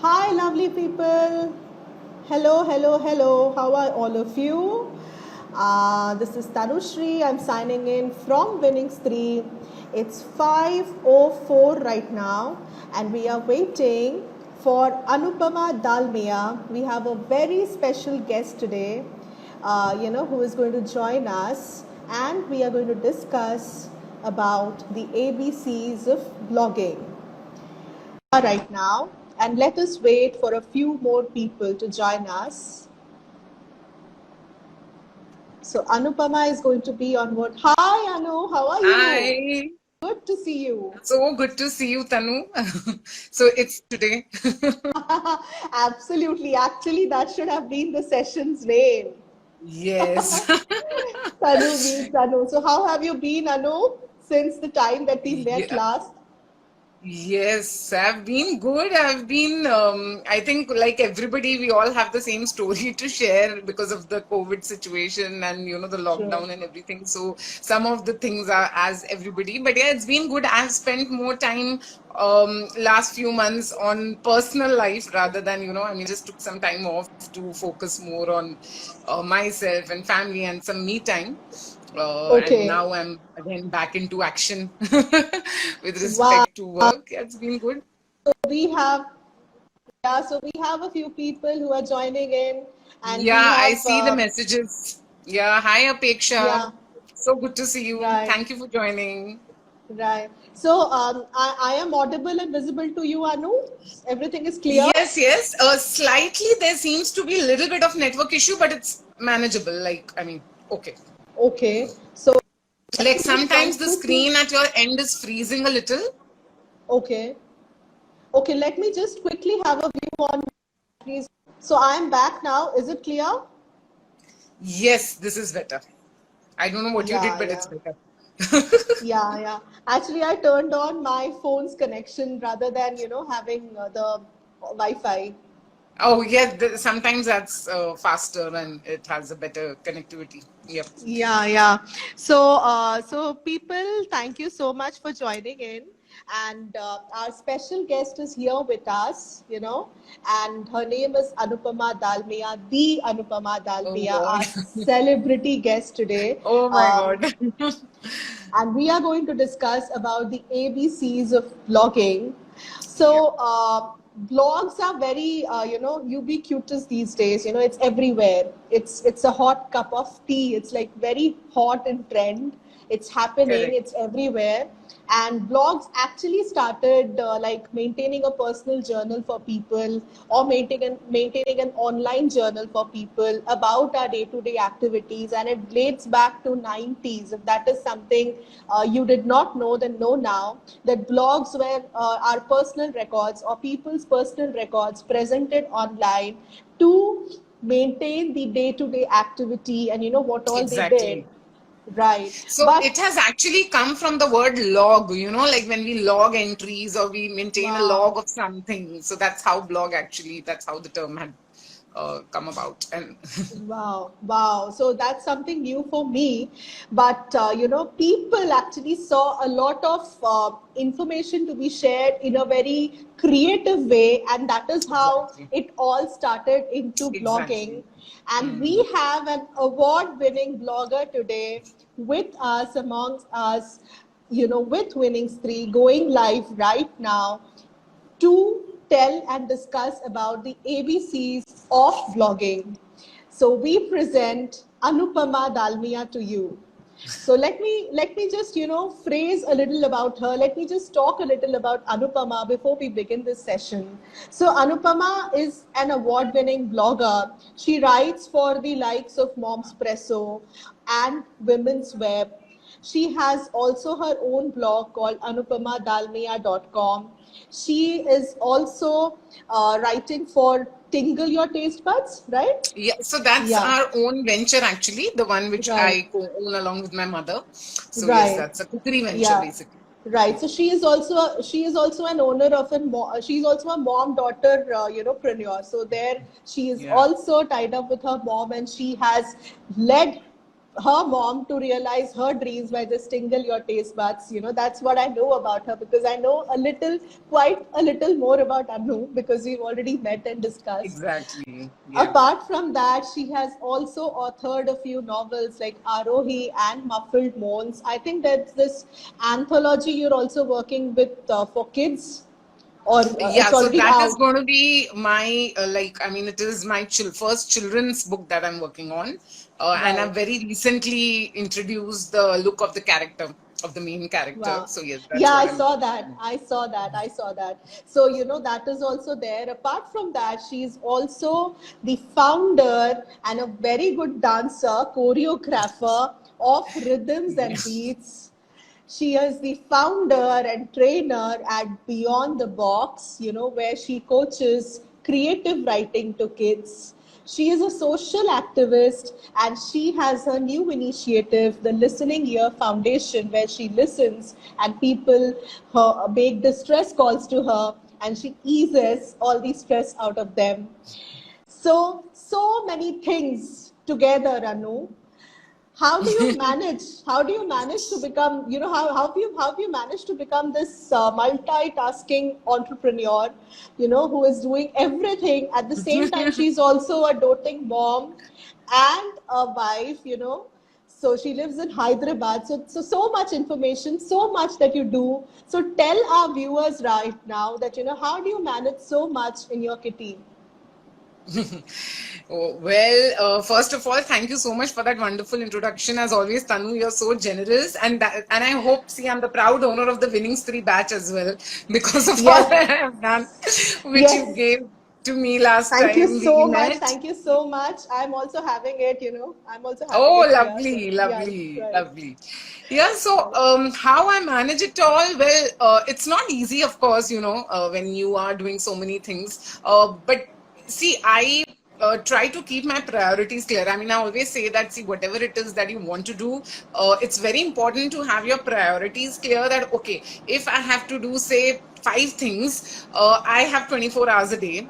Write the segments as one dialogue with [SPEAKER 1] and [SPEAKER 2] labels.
[SPEAKER 1] Hi, lovely people. Hello, hello, hello. How are all of you? This is Tanushri. I'm signing in from Winnings 3. It's 5:04 right now, and we are waiting for Anupama Dalmia. We have a very special guest today, who is going to join us, and we are going to discuss about the ABCs of blogging right now, and let us wait for a few more people to join us. So Anupama is going to be on board. Hi Anu, how are you?
[SPEAKER 2] Hi.
[SPEAKER 1] Good to see you.
[SPEAKER 2] So good to see you, Tanu. So it's today.
[SPEAKER 1] Absolutely. Actually, that should have been the session's name.
[SPEAKER 2] Yes.
[SPEAKER 1] Tanu meets Anu. So how have you been, Anu, since the time that we met
[SPEAKER 2] Yeah.
[SPEAKER 1] last?
[SPEAKER 2] Yes, I've been good. I think like everybody, we all have the same story to share because of the COVID situation and, the
[SPEAKER 1] True.
[SPEAKER 2] lockdown and everything. So some of the things are as everybody, but yeah, it's been good. I've spent more time last few months on personal life rather than, just took some time off to focus more on myself and family and some me time. And
[SPEAKER 1] Okay.
[SPEAKER 2] now I'm again back into action with
[SPEAKER 1] Wow.
[SPEAKER 2] respect to work. It's been good.
[SPEAKER 1] We have so we have a few people who are joining in, and we
[SPEAKER 2] Yeah, I
[SPEAKER 1] have
[SPEAKER 2] see the messages. Yeah, hi Apeksha.
[SPEAKER 1] yeah,
[SPEAKER 2] So good to see you.
[SPEAKER 1] right.
[SPEAKER 2] Thank you for joining.
[SPEAKER 1] Right. So I am audible and visible to you, Anu. Everything is clear.
[SPEAKER 2] Yes, yes. Slightly there seems to be a little bit of network issue, but it's manageable. Okay.
[SPEAKER 1] Okay. So
[SPEAKER 2] Like
[SPEAKER 1] just
[SPEAKER 2] sometimes
[SPEAKER 1] one,
[SPEAKER 2] the
[SPEAKER 1] two, two.
[SPEAKER 2] screen at your end is freezing a little.
[SPEAKER 1] Okay. Okay. Let me just quickly have a view on. Please. So I am back now. Is it clear?
[SPEAKER 2] Yes, this is better. I don't know what you did,
[SPEAKER 1] Yeah.
[SPEAKER 2] but it's
[SPEAKER 1] Yeah.
[SPEAKER 2] better.
[SPEAKER 1] Yeah. Yeah. Actually, I turned on my phone's connection rather than having the Wi-Fi.
[SPEAKER 2] Oh, yeah, sometimes that's faster and it has a better connectivity. Yep.
[SPEAKER 1] Yeah, yeah. So people, thank you so much for joining in. And our special guest is here with us, and her name is Anupama Dalmia, the Anupama
[SPEAKER 2] Oh,
[SPEAKER 1] Dalmia,
[SPEAKER 2] God.
[SPEAKER 1] our celebrity guest today.
[SPEAKER 2] Oh, my God.
[SPEAKER 1] And we are going to discuss about the ABCs of blogging.
[SPEAKER 2] Yep.
[SPEAKER 1] So, blogs are very, ubiquitous these days. It's everywhere. It's a hot cup of tea. It's like very hot in trend. It's happening.
[SPEAKER 2] Correct.
[SPEAKER 1] It's everywhere. And blogs actually started like maintaining a personal journal for people, or maintaining an online journal for people about our day-to-day activities, and it dates back to 90s. If that is something you did not know, then know now that blogs were our personal records or people's personal records presented online to maintain the day-to-day activity and what all they did.
[SPEAKER 2] Exactly.
[SPEAKER 1] Right.
[SPEAKER 2] So
[SPEAKER 1] But
[SPEAKER 2] it has actually come from the word log, like when we log entries or we maintain a
[SPEAKER 1] wow.
[SPEAKER 2] log of something. So that's how the term had come about. And
[SPEAKER 1] Wow, wow. So that's something new for me. But, people actually saw a lot of information to be shared in a very creative way. And that is how
[SPEAKER 2] exactly.
[SPEAKER 1] it all started into blogging.
[SPEAKER 2] Exactly.
[SPEAKER 1] And we have an award winning blogger today with us, amongst us, with Winnings 3 going live right now to tell and discuss about the ABCs of blogging. So we present Anupama Dalmia to you. So let me just phrase a little about her. Let me just talk a little about Anupama before we begin this session. So Anupama is an award-winning blogger. She writes for the likes of Momspresso and Women's Web. She has also her own blog called anupamadalmia.com. She is also writing for Tingle Your Taste Buds, right?
[SPEAKER 2] Yeah, so that's
[SPEAKER 1] Yeah,
[SPEAKER 2] our own venture actually, the one which
[SPEAKER 1] right,
[SPEAKER 2] I co-own along with my mother. So yes,
[SPEAKER 1] right.
[SPEAKER 2] that's a cookery venture
[SPEAKER 1] Yeah,
[SPEAKER 2] basically.
[SPEAKER 1] right. So she is also an owner of she's also a mom daughter preneur. So there she is
[SPEAKER 2] Yeah.
[SPEAKER 1] also tied up with her mom, and she has led her mom to realize her dreams by just tingle your taste buds. That's what I know about her, because I know quite a little more about Anu, because we've already met and discussed.
[SPEAKER 2] Exactly. Yeah.
[SPEAKER 1] Apart from that, she has also authored a few novels like Arohi and Muffled Moans. I think that's this anthology you're also working with for kids, or
[SPEAKER 2] Yeah,
[SPEAKER 1] it's
[SPEAKER 2] so
[SPEAKER 1] already
[SPEAKER 2] that is
[SPEAKER 1] out.
[SPEAKER 2] going to be my it is my first children's book that I'm working on, and
[SPEAKER 1] Right.
[SPEAKER 2] I've very recently introduced the look of the character of the main character.
[SPEAKER 1] Wow.
[SPEAKER 2] So yes,
[SPEAKER 1] Yeah,
[SPEAKER 2] that's what
[SPEAKER 1] I
[SPEAKER 2] I'm
[SPEAKER 1] saw
[SPEAKER 2] doing.
[SPEAKER 1] that. I saw that. I saw that. So, that is also there. Apart from that, she's also the founder and a very good dancer, choreographer of Rhythms
[SPEAKER 2] Yeah.
[SPEAKER 1] and Beats. She is the founder and trainer at Beyond the Box, where she coaches creative writing to kids. She is a social activist, and she has her new initiative, the Listening Ear Foundation, where she listens and people make distress calls to her, and she eases all the stress out of them. So many things together, Anu. How do you manage to become, how have you managed to become this multitasking entrepreneur, who is doing everything at the same time? She's also a doting mom and a wife, so she lives in Hyderabad. So much information, so much that you do. So tell our viewers right now that, how do you manage so much in your kitty?
[SPEAKER 2] Oh, well, first of all, thank you so much for that wonderful introduction. As always, Tanu, you're so generous, and I hope, see, I'm the proud owner of the Winning Three batch as well, because of all
[SPEAKER 1] Yeah.
[SPEAKER 2] that I have done, which you
[SPEAKER 1] Yes.
[SPEAKER 2] gave to me last
[SPEAKER 1] Thank you
[SPEAKER 2] time we
[SPEAKER 1] so much.
[SPEAKER 2] met.
[SPEAKER 1] Thank you so much. I'm also having it, I'm also having
[SPEAKER 2] Oh,
[SPEAKER 1] it here. So,
[SPEAKER 2] lovely,
[SPEAKER 1] yeah,
[SPEAKER 2] lovely,
[SPEAKER 1] right.
[SPEAKER 2] lovely. Yeah, so
[SPEAKER 1] Right.
[SPEAKER 2] how I manage it all? Well, it's not easy, of course, when you are doing so many things. But see, I try to keep my priorities clear. I mean, I always say that, see, whatever it is that you want to do, it's very important to have your priorities clear that, okay, if I have to do, say, 5 things, I have 24 hours a day,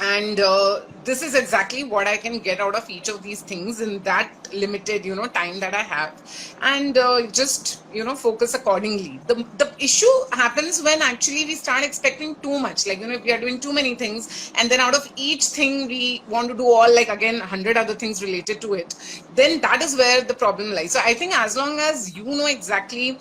[SPEAKER 2] and this is exactly what I can get out of each of these things in that limited time that I have, and just focus accordingly. The issue happens when actually we start expecting too much, like if we are doing too many things, and then out of each thing we want to do all, like, again, 100 other things related to it, then that is where the problem lies. So I think as long as you know exactly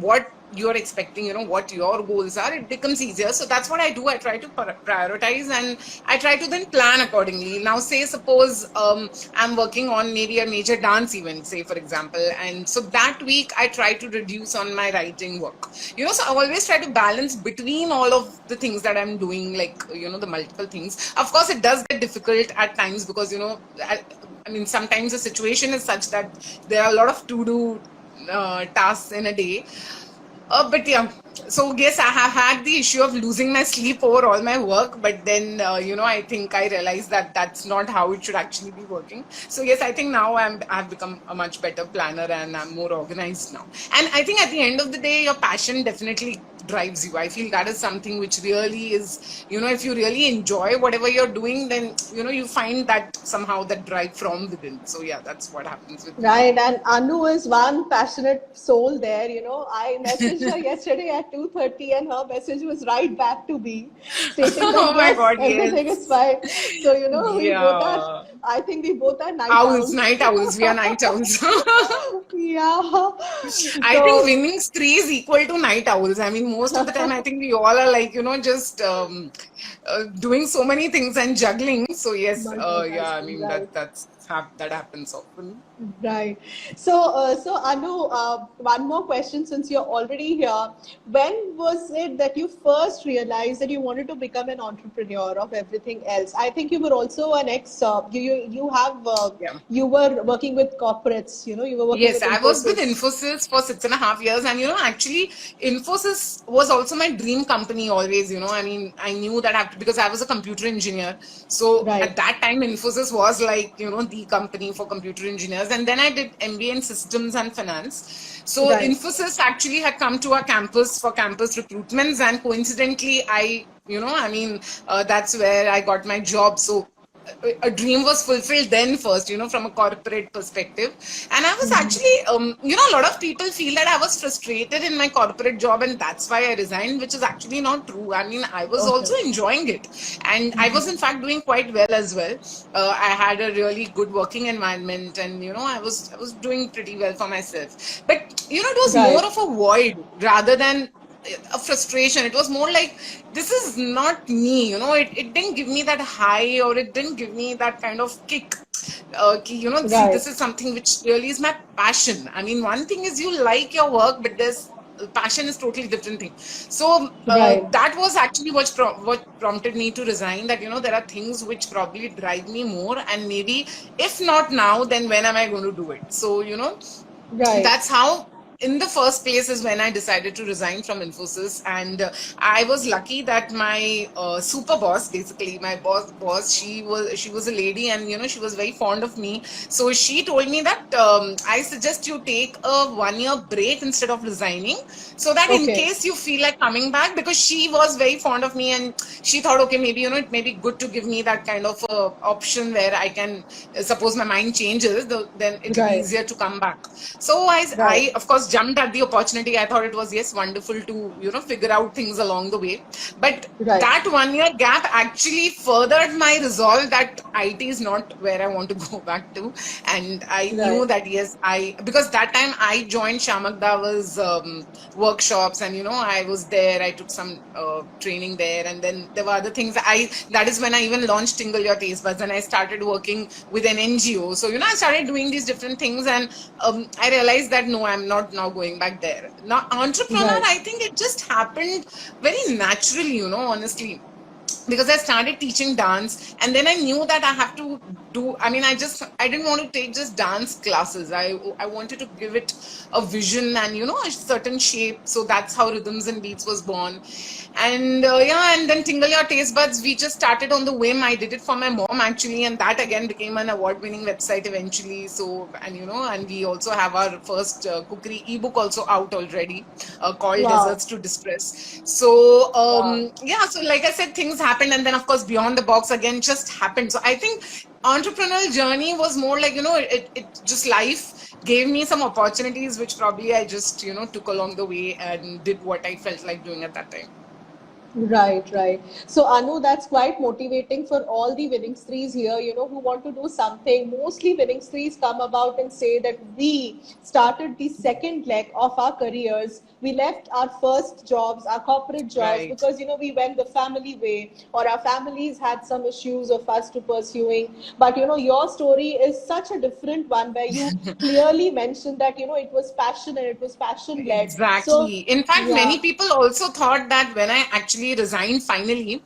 [SPEAKER 2] what you're expecting, what your goals are, it becomes easier. So that's what I do. I try to prioritize, and I try to then plan accordingly. Now, say, suppose I'm working on maybe a major dance event, say, for example, and so that week I try to reduce on my writing work. So I always try to balance between all of the things that I'm doing, like, the multiple things. Of course, it does get difficult at times, because, I mean, sometimes the situation is such that there are a lot of to-do tasks in a day. But yeah, so yes, I have had the issue of losing my sleep over all my work, but then I think I realized that that's not how it should actually be working. So yes, I think now I've become a much better planner, and I'm more organized now. And I think at the end of the day, your passion definitely drives you. I feel that is something which really is, if you really enjoy whatever you're doing, then you find that somehow that drive from within. So yeah, that's what happens with me.
[SPEAKER 1] Right. And Anu is one passionate soul there. I messaged her yesterday at 2:30, and her message was right back to me, stating that
[SPEAKER 2] Oh my
[SPEAKER 1] yes,
[SPEAKER 2] God,
[SPEAKER 1] everything is
[SPEAKER 2] yes.
[SPEAKER 1] fine. So,
[SPEAKER 2] Yeah.
[SPEAKER 1] I think we both are night
[SPEAKER 2] Owls,
[SPEAKER 1] owls.
[SPEAKER 2] night owls. We are night owls.
[SPEAKER 1] Yeah.
[SPEAKER 2] I think
[SPEAKER 1] So,
[SPEAKER 2] winning three is equal to night owls. I mean, most of the time, I think we all are like, just doing so many things and juggling. So yes, yeah, I
[SPEAKER 1] multitasking,
[SPEAKER 2] mean
[SPEAKER 1] right.
[SPEAKER 2] that happens often.
[SPEAKER 1] Right. So Anu, one more question since you're already here. When was it that you first realized that you wanted to become an entrepreneur of everything else? I think you were also an ex.
[SPEAKER 2] Yeah.
[SPEAKER 1] You were working with corporates. You were working
[SPEAKER 2] Yes,
[SPEAKER 1] with
[SPEAKER 2] I was with
[SPEAKER 1] Infosys.
[SPEAKER 2] Infosys for 6.5 years, and actually, Infosys was also my dream company always. I mean, I knew that because I was a computer engineer. So
[SPEAKER 1] Right.
[SPEAKER 2] at that time, Infosys was like, the company for computer engineers. And then I did MBA in systems and finance. So
[SPEAKER 1] Right.
[SPEAKER 2] Infosys actually had come to our campus for campus recruitments, and coincidentally, I mean, that's where I got my job. So a dream was fulfilled then first, from a corporate perspective. And I was actually, a lot of people feel that I was frustrated in my corporate job and that's why I resigned, which is actually not true. I mean, I was
[SPEAKER 1] Okay.
[SPEAKER 2] also enjoying it, and I was in fact doing quite well as well. I had a really good working environment, and I was doing pretty well for myself. But it was
[SPEAKER 1] Right.
[SPEAKER 2] more of a void rather than a frustration. It was more like, this is not me, it didn't give me that high, or it didn't give me that kind of kick. See,
[SPEAKER 1] Right.
[SPEAKER 2] this is something which really is my passion. I mean, one thing is you like your work, but there's passion is totally different thing. So
[SPEAKER 1] Right.
[SPEAKER 2] that was actually what prompted me to resign, that there are things which probably drive me more, and maybe if not now, then when am I going to do it? So
[SPEAKER 1] Right.
[SPEAKER 2] that's how, in the first place, is when I decided to resign from Infosys. And I was lucky that my super boss, basically my boss, she was a lady, and she was very fond of me. So she told me that, I suggest you take a 1 year break instead of resigning, so that in
[SPEAKER 1] Okay.
[SPEAKER 2] case you feel like coming back, because she was very fond of me, and she thought, okay, maybe it may be good to give me that kind of option where I can, suppose my mind changes, then it'll be
[SPEAKER 1] Right.
[SPEAKER 2] easier to come back. So
[SPEAKER 1] Right.
[SPEAKER 2] I of course jumped at the opportunity. I thought it was, yes, wonderful to figure out things along the way. But
[SPEAKER 1] Right.
[SPEAKER 2] that 1 year gap actually furthered my resolve that IT is not where I want to go back to. And I
[SPEAKER 1] Right.
[SPEAKER 2] knew that, yes, because that time I joined Shamak Dava's workshops, and I was there. I took some training there, and then there were other things. That is when I even launched Tingle Your Taste Buds, and I started working with an NGO. So I started doing these different things, and I realized that no, I'm not now going back there. Now, entrepreneur,
[SPEAKER 1] Right.
[SPEAKER 2] I think it just happened very naturally, honestly, because I started teaching dance, and then I knew that I have to do, I mean, I didn't want to take just dance classes. I wanted to give it a vision and, a certain shape. So that's how Rhythms and Beats was born. And yeah, and then Tingle Your Taste Buds, we just started on the whim. I did it for my mom actually, and that again became an award-winning website eventually. So, and we also have our first cookery ebook also out already, called
[SPEAKER 1] Wow.
[SPEAKER 2] Desserts to Distress. So,
[SPEAKER 1] Wow.
[SPEAKER 2] yeah, so like I said, things happened, and then of course Beyond the Box again just happened. So I think entrepreneurial journey was more like, it just, life gave me some opportunities which probably I just took along the way and did what I felt like doing at that time.
[SPEAKER 1] Right, right. So, Anu, that's quite motivating for all the winning strees here, who want to do something. Mostly winning strees come about and say that we started the second leg of our careers. We left our first jobs, our corporate jobs,
[SPEAKER 2] Right.
[SPEAKER 1] because, we went the family way, or our families had some issues of us to pursuing. But, your story is such a different one where you clearly mentioned that, it was passion and it was passion led. So,
[SPEAKER 2] Exactly. In fact,
[SPEAKER 1] yeah,
[SPEAKER 2] many people also thought that when I actually resigned finally,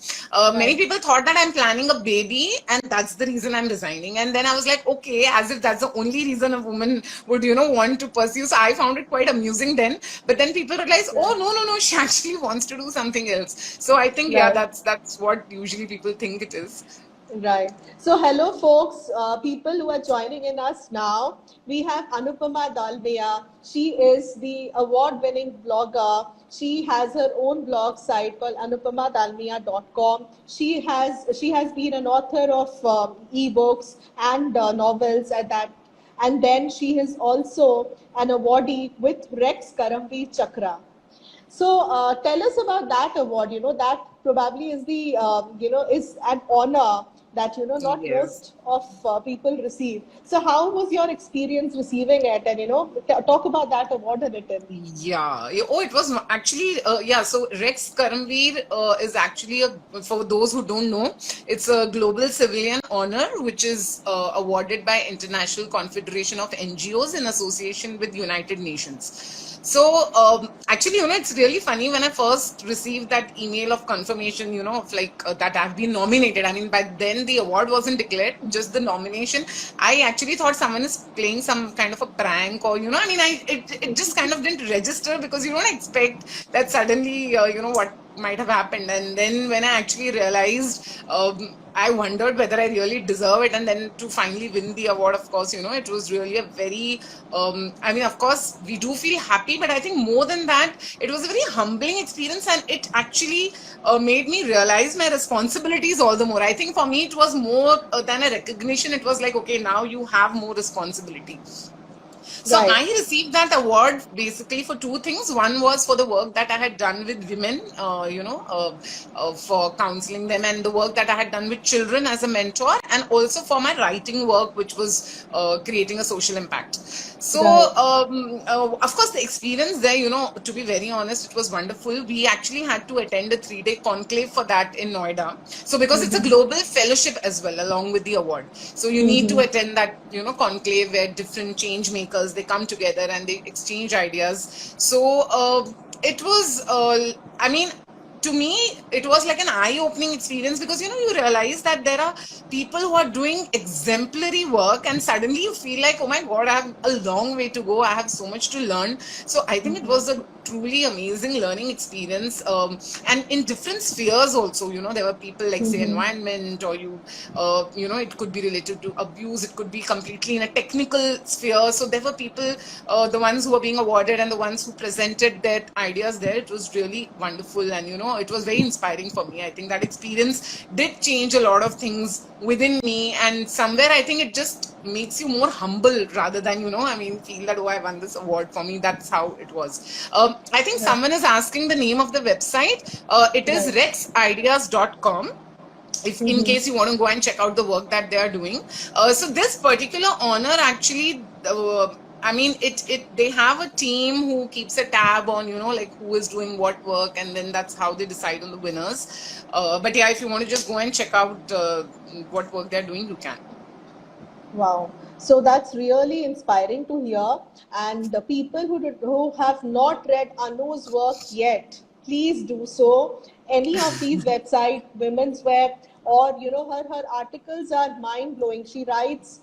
[SPEAKER 2] many
[SPEAKER 1] right.
[SPEAKER 2] people thought that I'm planning a baby and that's the reason I'm resigning. And then I was like, okay, as if that's the only reason a woman would, want to pursue. So I found it quite amusing then. But then people realize,
[SPEAKER 1] Yeah.
[SPEAKER 2] oh, no, no, no, she actually wants to do something else. So I think, yeah,
[SPEAKER 1] Right.
[SPEAKER 2] that's what usually people think it is.
[SPEAKER 1] Right. So, hello, folks, people who are joining in us now. We have Anupama Dalmia. She is the award-winning blogger. She has her own blog site called anupamadalmia.com. She has been an author of ebooks and novels at that. And then she is also an awardee with Rex Karamveer Chakra. So tell us about that award. That probably is is an honor that not
[SPEAKER 2] Yes.
[SPEAKER 1] most of people receive. So how was your experience receiving it? And talk about that award a little.
[SPEAKER 2] Yeah. Oh, it was actually, yeah. So Rex Karamveer is actually for those who don't know, it's a global civilian honor which is awarded by International Confederation of NGOs in association with United Nations. So actually, it's really funny when I first received that email of confirmation, of like that I've been nominated. I mean, by then the award wasn't declared, just the nomination. I actually thought someone is playing some kind of a prank, or it just kind of didn't register, because you don't expect that suddenly what might have happened. And then when I actually realized, I wondered whether I really deserve it. And then to finally win the award, of course, you know, it was really a very, I mean, of course, we do feel happy, but I think more than that, it was a very humbling experience, and it actually made me realize my responsibilities all the more. I think for me, it was more than a recognition. It was like, okay, now you have more responsibility. So
[SPEAKER 1] Right.
[SPEAKER 2] I received that award basically for two things. One was for the work that I had done with women, for counseling them, and the work that I had done with children as a mentor, and also for my writing work, which was creating a social impact. So,
[SPEAKER 1] Right.
[SPEAKER 2] of course, the experience there, you know, to be very honest, it was wonderful. We actually had to attend a 3-day conclave for that in Noida. So, because it's a global fellowship as well, along with the award. So, you need to attend that, you know, conclave where different change makers, they come together and they exchange ideas. So, it was, I mean, to me, it was like an eye-opening experience, because, you know, you realize that there are people who are doing exemplary work, and suddenly you feel like, oh my God, I have a long way to go. I have so much to learn. So I think it was a truly amazing learning experience. And in different spheres also, you know, there were people like, say, environment, or you know, it could be related to abuse. It could be completely in a technical sphere. So there were people, the ones who were being awarded and the ones who presented their ideas there. It was really wonderful, and, you know, it was very inspiring for me. I think that experience did change a lot of things within me, and somewhere I think it just makes you more humble rather than, you know, I mean, feel that, oh, I won this award. For me, that's how it was. I think someone is asking the name of the website. It is rexideas.com. If in case you want to go and check out the work that they are doing. So this particular honor actually, I mean, they have a team who keeps a tab on, you know, like who is doing what work, and then that's how they decide on the winners. But yeah, if you want to just go and check out what work they're doing, you can.
[SPEAKER 1] Wow. So that's really inspiring to hear. And the people who have not read Anu's work yet, please do so. Any of these website, Women's Web, or you know, her articles are mind blowing. She writes,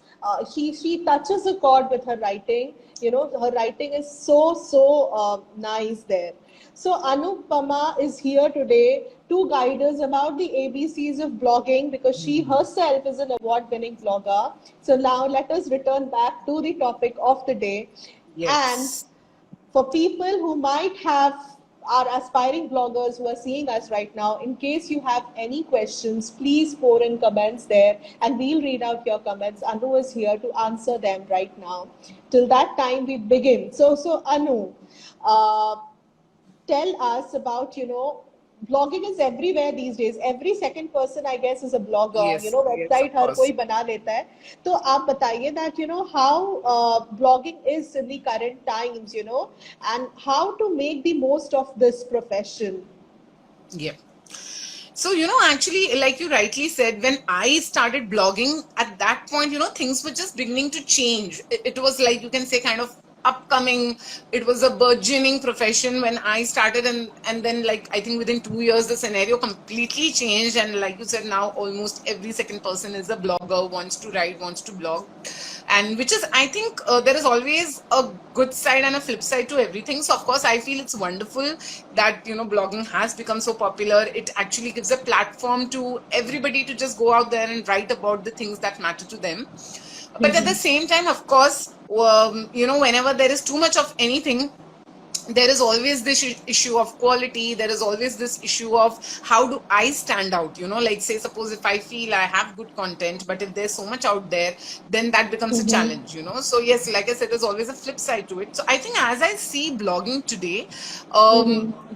[SPEAKER 1] she touches a chord with her writing. You know, her writing is so nice there. So Anupama is here today to guide us about the ABCs of blogging, because she herself is an award-winning blogger. So now let us return back to the topic of the day. And
[SPEAKER 2] Yes.
[SPEAKER 1] for people who might have are aspiring bloggers who are seeing us right now, in case you have any questions, please pour in comments there and we'll read out your comments. Anu is here to answer them right now. Till that time, we begin. So Anu, tell us about, you know, blogging is everywhere these days. Every second person, I guess, is a blogger. You
[SPEAKER 2] Yes.
[SPEAKER 1] know,
[SPEAKER 2] Yes,
[SPEAKER 1] website
[SPEAKER 2] of
[SPEAKER 1] her
[SPEAKER 2] course.
[SPEAKER 1] कोई बना लेता है. तो आप बताइए that, you know, how blogging is in the current times, you know, and how to make the most of this profession.
[SPEAKER 2] Yeah. So, you know, actually, like you rightly said, when I started blogging, at that point, you know, things were just beginning to change. It was like, you can say, kind of upcoming. It was a burgeoning profession when I started, and then, like, I think within 2 years, the scenario completely changed. And like you said, now almost every second person is a blogger, wants to write, wants to blog. And which is, I think, there is always a good side and a flip side to everything. So of course, I feel it's wonderful that, you know, blogging has become so popular. It actually gives a platform to everybody to just go out there and write about the things that matter to them. But at the same time, of course, you know, whenever there is too much of anything, there is always this issue of quality. There is always this issue of how do I stand out, you know, like, say, suppose if I feel I have good content, but if there's so much out there, then that becomes a challenge, you know. So yes, like I said, there's always a flip side to it. So I think as I see blogging today,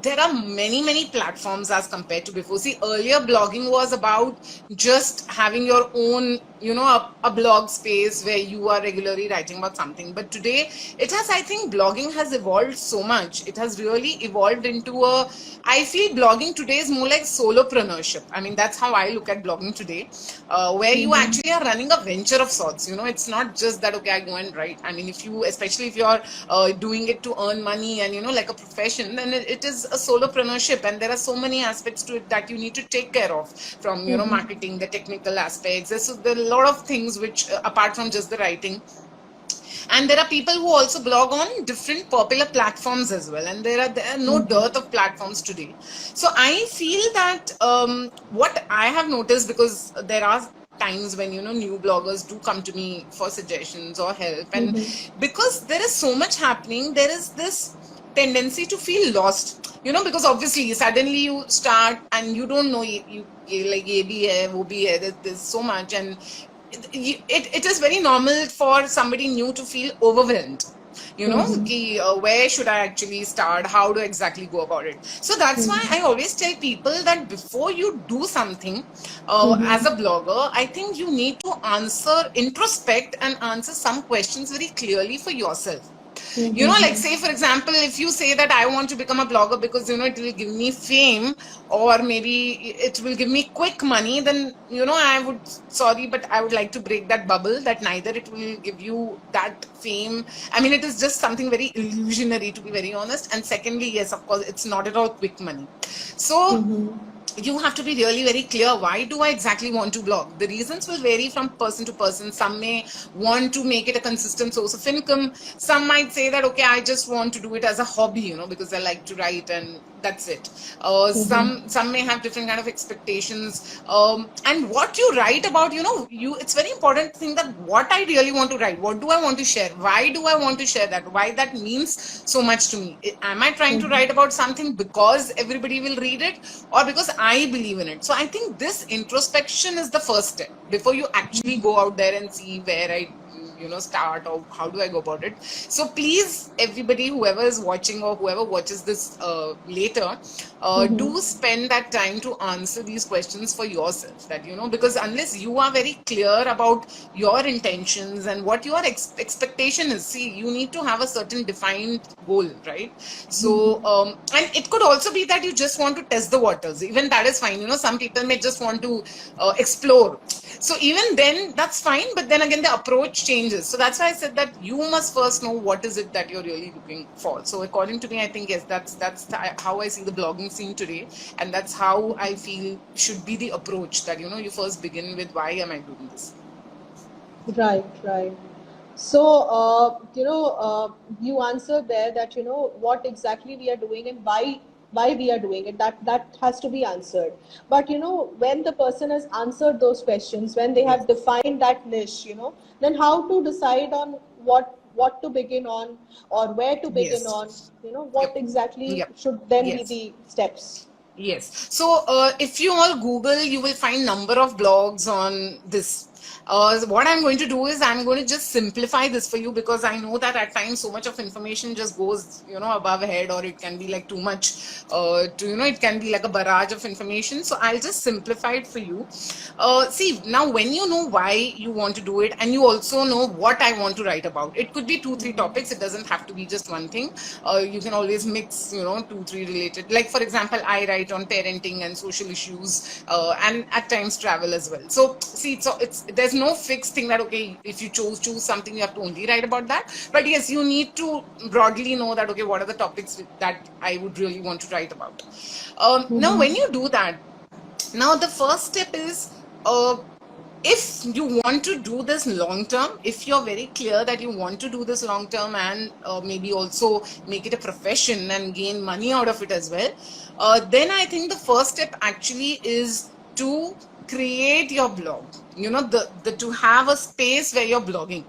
[SPEAKER 2] there are many platforms as compared to before. See, earlier blogging was about just having your own, you know, a blog space where you are regularly writing about something. But today it has, I think, blogging has evolved so much. It has really evolved into I feel blogging today is more like solopreneurship. I mean, that's how I look at blogging today, where you actually are running a venture of sorts. You know, it's not just that, okay, I go and write. I mean, especially if you're doing it to earn money and, you know, like a profession, then it is a solopreneurship, and there are so many aspects to it that you need to take care of, from, you know, marketing, the technical aspects. There's a lot of things which, apart from just the writing. and there are people who also blog on different popular platforms as well, and there are no dearth of platforms today. So I feel that what I have noticed, because there are times when new bloggers do come to me for suggestions or help, and because there is so much happening, there is this tendency to feel lost, because obviously suddenly you start and you don't know, you like ye bhi hai, wo bhi hai, there's so much, and it is very normal for somebody new to feel overwhelmed, where should I actually start, how to exactly go about it. So that's why I always tell people that before you do something as a blogger, I think you need to introspect and answer some questions very clearly for yourself. Like, say for example, if you say that I want to become a blogger because it will give me fame, or maybe it will give me quick money, then sorry, but I would like to break that bubble, that neither it will give you that fame. I mean, it is just something very illusionary, to be very honest. And secondly, yes, of course, it's not at all quick money. So you have to be really very clear, why do I exactly want to blog? The reasons will vary from person to person. Some may want to make it a consistent source of income. Some might say that, okay, I just want to do it as a hobby, because I like to write and that's it. Some may have different kind of expectations. And what you write about, it's very important to think that what I really want to write, what do I want to share, why do I want to share that, why that means so much to me. Am I trying to write about something because everybody will read it, or because I believe in it? So I think this introspection is the first step before you actually go out there and see where I start, or how do I go about it. So please, everybody, whoever is watching or whoever watches this later, do spend that time to answer these questions for yourself, that because unless you are very clear about your intentions and what your expectation is, see, you need to have a certain defined goal, right? So and it could also be that you just want to test the waters. Even that is fine. Some people may just want to explore. So even then, that's fine. But then again, the approach changes. So that's why I said that you must first know what is it that you're really looking for. So according to me, I think, yes, that's how I see the blogging scene today. And that's how I feel should be the approach, that, you first begin with, why am I doing this?
[SPEAKER 1] Right. So, you answered there that, what exactly we are doing and why we are doing it. That has to be answered. But, when the person has answered those questions, when they have defined that niche, then how to decide on what to begin on, or where to begin on, what exactly should then be the steps.
[SPEAKER 2] Yes. So if you all Google, you will find number of blogs on this. What I'm going to do is I'm going to just simplify this for you, because I know that at times so much of information just goes, above head, or it can be like too much, it can be like a barrage of information. So I'll just simplify it for you. See, now when you know why you want to do it, and you also know what I want to write about, it could be 2-3 topics. It doesn't have to be just one thing. You can always mix, 2-3 related. Like, for example, I write on parenting and social issues, and at times travel as well. So see, there's no fixed thing that, okay, if you choose something, you have to only write about that. But yes, you need to broadly know that, okay, what are the topics that I would really want to write about. Now, when you do that, now the first step is, if you want to do this long term, if you're very clear that you want to do this long term, and maybe also make it a profession and gain money out of it as well, then I think the first step actually is to create your blog, to have a space where you're blogging.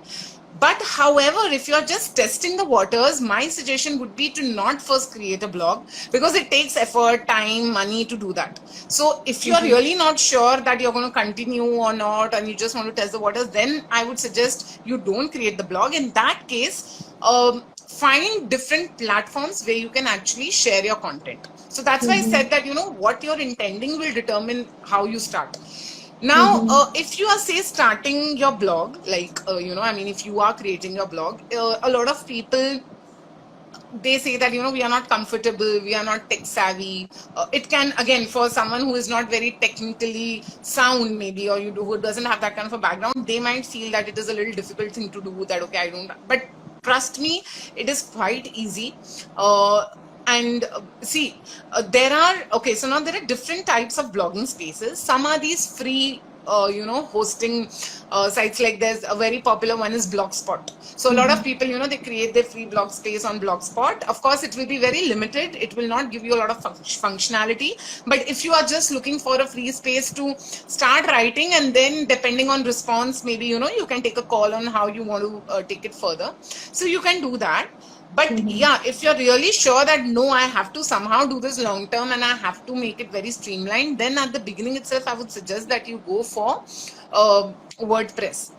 [SPEAKER 2] But however, if you're just testing the waters, my suggestion would be to not first create a blog, because it takes effort, time, money to do that. So if you're really not sure that you're going to continue or not, and you just want to test the waters, then I would suggest you don't create the blog. In that case, find different platforms where you can actually share your content. So that's why I said that, what you're intending will determine how you start. Now, if you are, say, starting your blog, like, if you are creating your blog, a lot of people, they say that, we are not comfortable, we are not tech savvy. It can, again, for someone who is not very technically sound, maybe, or who doesn't have that kind of a background, they might feel that it is a little difficult thing to do, that, okay, I don't, but trust me, it is quite easy. And see, so now there are different types of blogging spaces. Some are these free hosting sites. Like there's a very popular one is Blogspot. So a lot of people, they create their free blog space on Blogspot. Of course, it will be very limited. It will not give you a lot of functionality. But if you are just looking for a free space to start writing, and then depending on response, maybe, you can take a call on how you want to take it further. So you can do that. But yeah, if you're really sure that no, I have to somehow do this long term and I have to make it very streamlined, then at the beginning itself, I would suggest that you go for WordPress.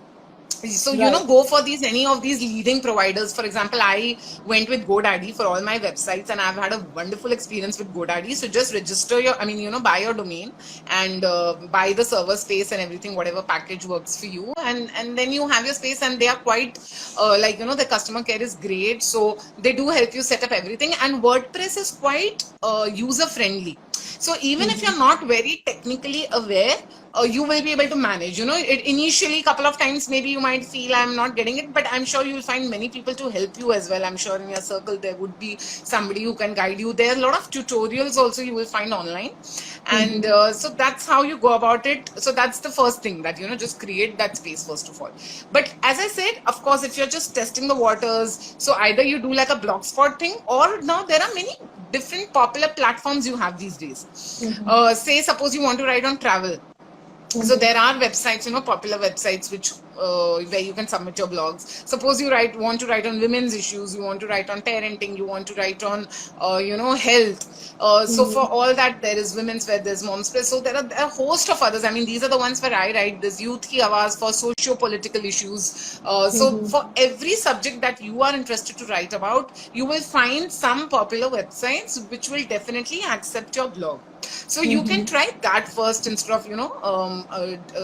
[SPEAKER 2] So, go for any of these leading providers. For example, I went with GoDaddy for all my websites, and I've had a wonderful experience with GoDaddy. So just register buy your domain and buy the server space and everything, whatever package works for you. And then you have your space, and they are quite, the customer care is great. So they do help you set up everything. And WordPress is quite user friendly. So even if you're not very technically aware, you will be able to manage. Initially, a couple of times, maybe you might feel I'm not getting it, but I'm sure you'll find many people to help you as well. I'm sure in your circle, there would be somebody who can guide you. There are a lot of tutorials also you will find online. And so that's how you go about it. So that's the first thing, that, just create that space first of all. But as I said, of course, if you're just testing the waters, so either you do like a Blogspot thing, or now there are many different popular platforms you have these days. Say, suppose you want to write on travel. So there are websites, popular websites where you can submit your blogs. Suppose you want to write on women's issues, you want to write on parenting, you want to write on, health. So for all that, there is Women's Wear, there's Mom's Press. So there are a host of others. I mean, these are the ones where I write. There's Youth Ki Awaaz for socio-political issues. So for every subject that you are interested to write about, you will find some popular websites which will definitely accept your blog. So you can try that first instead of,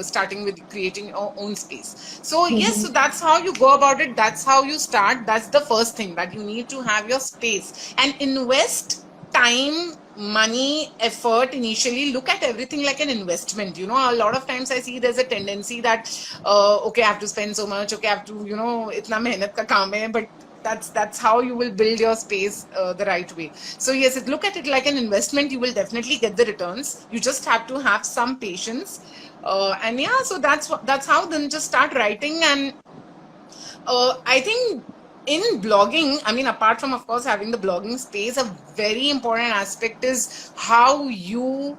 [SPEAKER 2] starting with creating your own space. So yes, so that's how you go about it. That's how you start. That's the first thing, that you need to have your space and invest time, money, effort initially. Look at everything like an investment. A lot of times I see there's a tendency that, okay, I have to spend so much. Okay, I have to, itna mehnat ka kaam hai, but that's how you will build your space the right way. So yes, look at it like an investment. You will definitely get the returns. You just have to have some patience. And yeah, so that's how then just start writing. And I think in blogging, I mean, apart from, of course, having the blogging space, a very important aspect is how you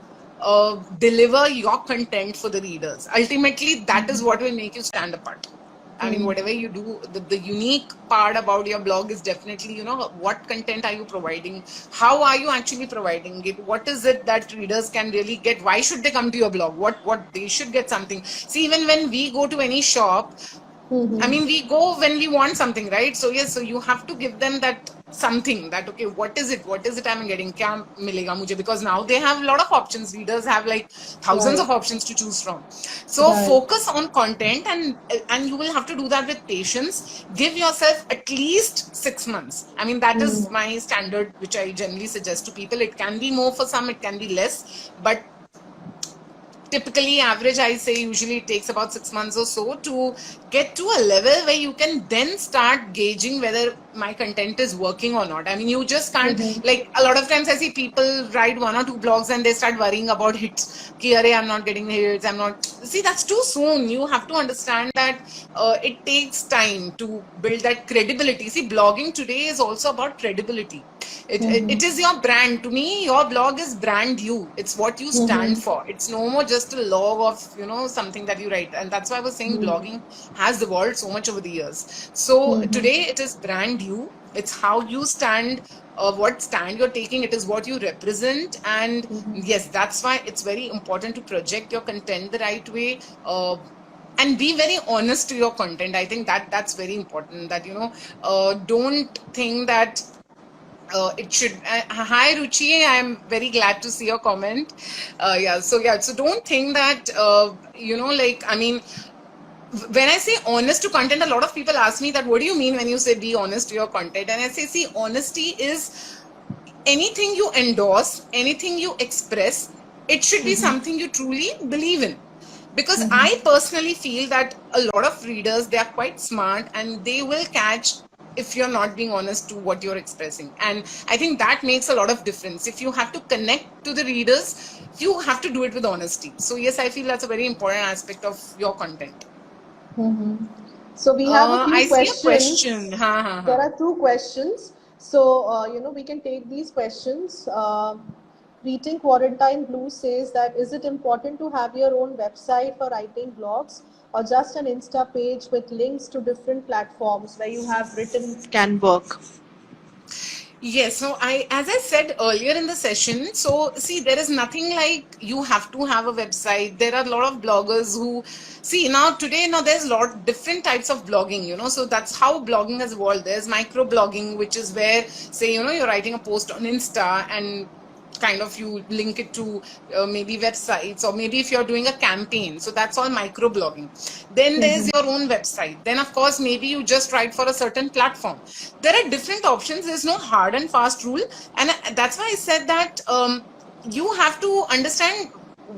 [SPEAKER 2] deliver your content for the readers. Ultimately, that is what will make you stand apart. I mean, whatever you do, the unique part about your blog is definitely, what content are you providing? How are you actually providing it? What is it that readers can really get? Why should they come to your blog? What they should get something. See, even when we go to any shop, I mean, we go when we want something, right? So yes, so you have to give them that something, that, okay, what is it I'm getting? Kya milega mujhe? Because now they have a lot of options. Readers have like thousands of options to choose from. So focus on content, and you will have to do that with patience. Give yourself at least 6 months. I mean, that is my standard, which I generally suggest to people. It can be more for some, it can be less, but typically average, I say, usually it takes about 6 months or so to get to a level where you can then start gauging whether my content is working or not. I mean, you just can't, like, a lot of times I see people write 1 or 2 blogs and they start worrying about hits. Ki, I'm not getting hits, see, that's too soon. You have to understand that it takes time to build that credibility. See, blogging today is also about credibility. It is your brand. To me, your blog is brand you. It's what you stand for. It's no more just a log of, something that you write. And that's why I was saying blogging has evolved so much over the years. So today it is brand you. It's how you stand, what stand you're taking. It is what you represent. And yes, that's why it's very important to project your content the right way. And be very honest to your content. I think that's very important, that, don't think that it should. Hi Ruchi, I'm very glad to see your comment. So don't think that, I mean, when I say honest to content, a lot of people ask me that, what do you mean when you say be honest to your content? And I say, see, honesty is anything you endorse, anything you express, it should be something you truly believe in. Because I personally feel that a lot of readers, they are quite smart and they will catch if you're not being honest to what you're expressing. And I think that makes a lot of difference. If you have to connect to the readers, you have to do it with honesty. So yes, I feel that's a very important aspect of your content.
[SPEAKER 1] So we have a few
[SPEAKER 2] I see a
[SPEAKER 1] questions.
[SPEAKER 2] question. Ha, ha,
[SPEAKER 1] There
[SPEAKER 2] ha.
[SPEAKER 1] are 2 questions. So, we can take these questions. Greeting Quarantine Blue says that, is it important to have your own website for writing blogs, or just an Insta page with links to different platforms where you have written can work?
[SPEAKER 2] Yes, so as I said earlier in the session, so see, there is nothing like you have to have a website. There are a lot of bloggers who see now today, now there's a lot different types of blogging, so that's how blogging has evolved. There's micro blogging, which is where, say, you're writing a post on Insta and kind of you link it to maybe websites, or maybe if you're doing a campaign, so that's all micro blogging. Then there's your own website. Then of course maybe you just write for a certain platform. There are different options. There's no hard and fast rule, and that's why I said that you have to understand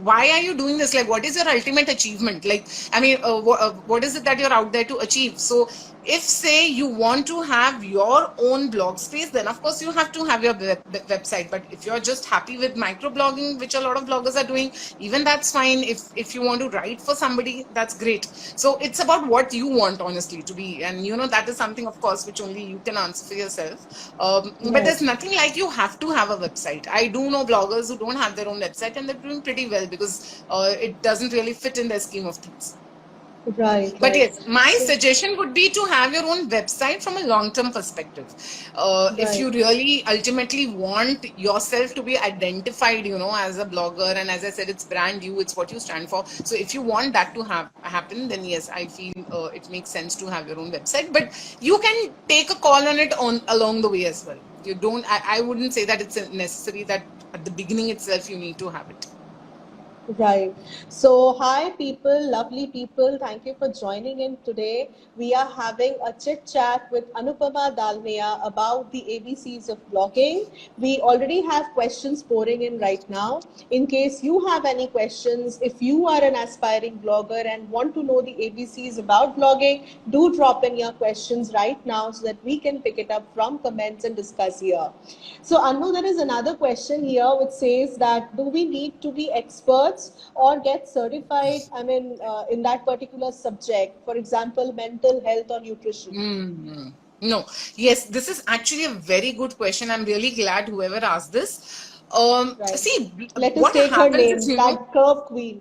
[SPEAKER 2] why are you doing this, like what is your ultimate achievement, like I mean what is it that you're out there to achieve. So if say you want to have your own blog space, then of course you have to have your website. But if you're just happy with microblogging, which a lot of bloggers are doing, even that's fine. If you want to write for somebody, that's great. So it's about what you want, honestly, to be, and that is something of course which only you can answer for yourself. But there's nothing like you have to have a website. I do know bloggers who don't have their own website and they're doing pretty well, because it doesn't really fit in their scheme of things.
[SPEAKER 1] Right.
[SPEAKER 2] But yes, my suggestion would be to have your own website from a long-term perspective. If you really ultimately want yourself to be identified, as a blogger, and as I said, it's brand you, it's what you stand for. So if you want that to happen, then yes, I feel it makes sense to have your own website. But you can take a call on it along the way as well. You don't. I wouldn't say that it's necessary that at the beginning itself you need to have it.
[SPEAKER 1] Right. So, hi, people, lovely people. Thank you for joining in today. We are having a chit chat with Anupama Dalmia about the ABCs of blogging. We already have questions pouring in right now. In case you have any questions, if you are an aspiring blogger and want to know the ABCs about blogging, do drop in your questions right now so that we can pick it up from comments and discuss here. So, Anu, there is another question here which says that, do we need to be experts or get certified, in that particular subject, for example, mental health or nutrition?
[SPEAKER 2] No. Yes, this is actually a very good question. I'm really glad whoever asked this. See,
[SPEAKER 1] let us take her name, that curve queen.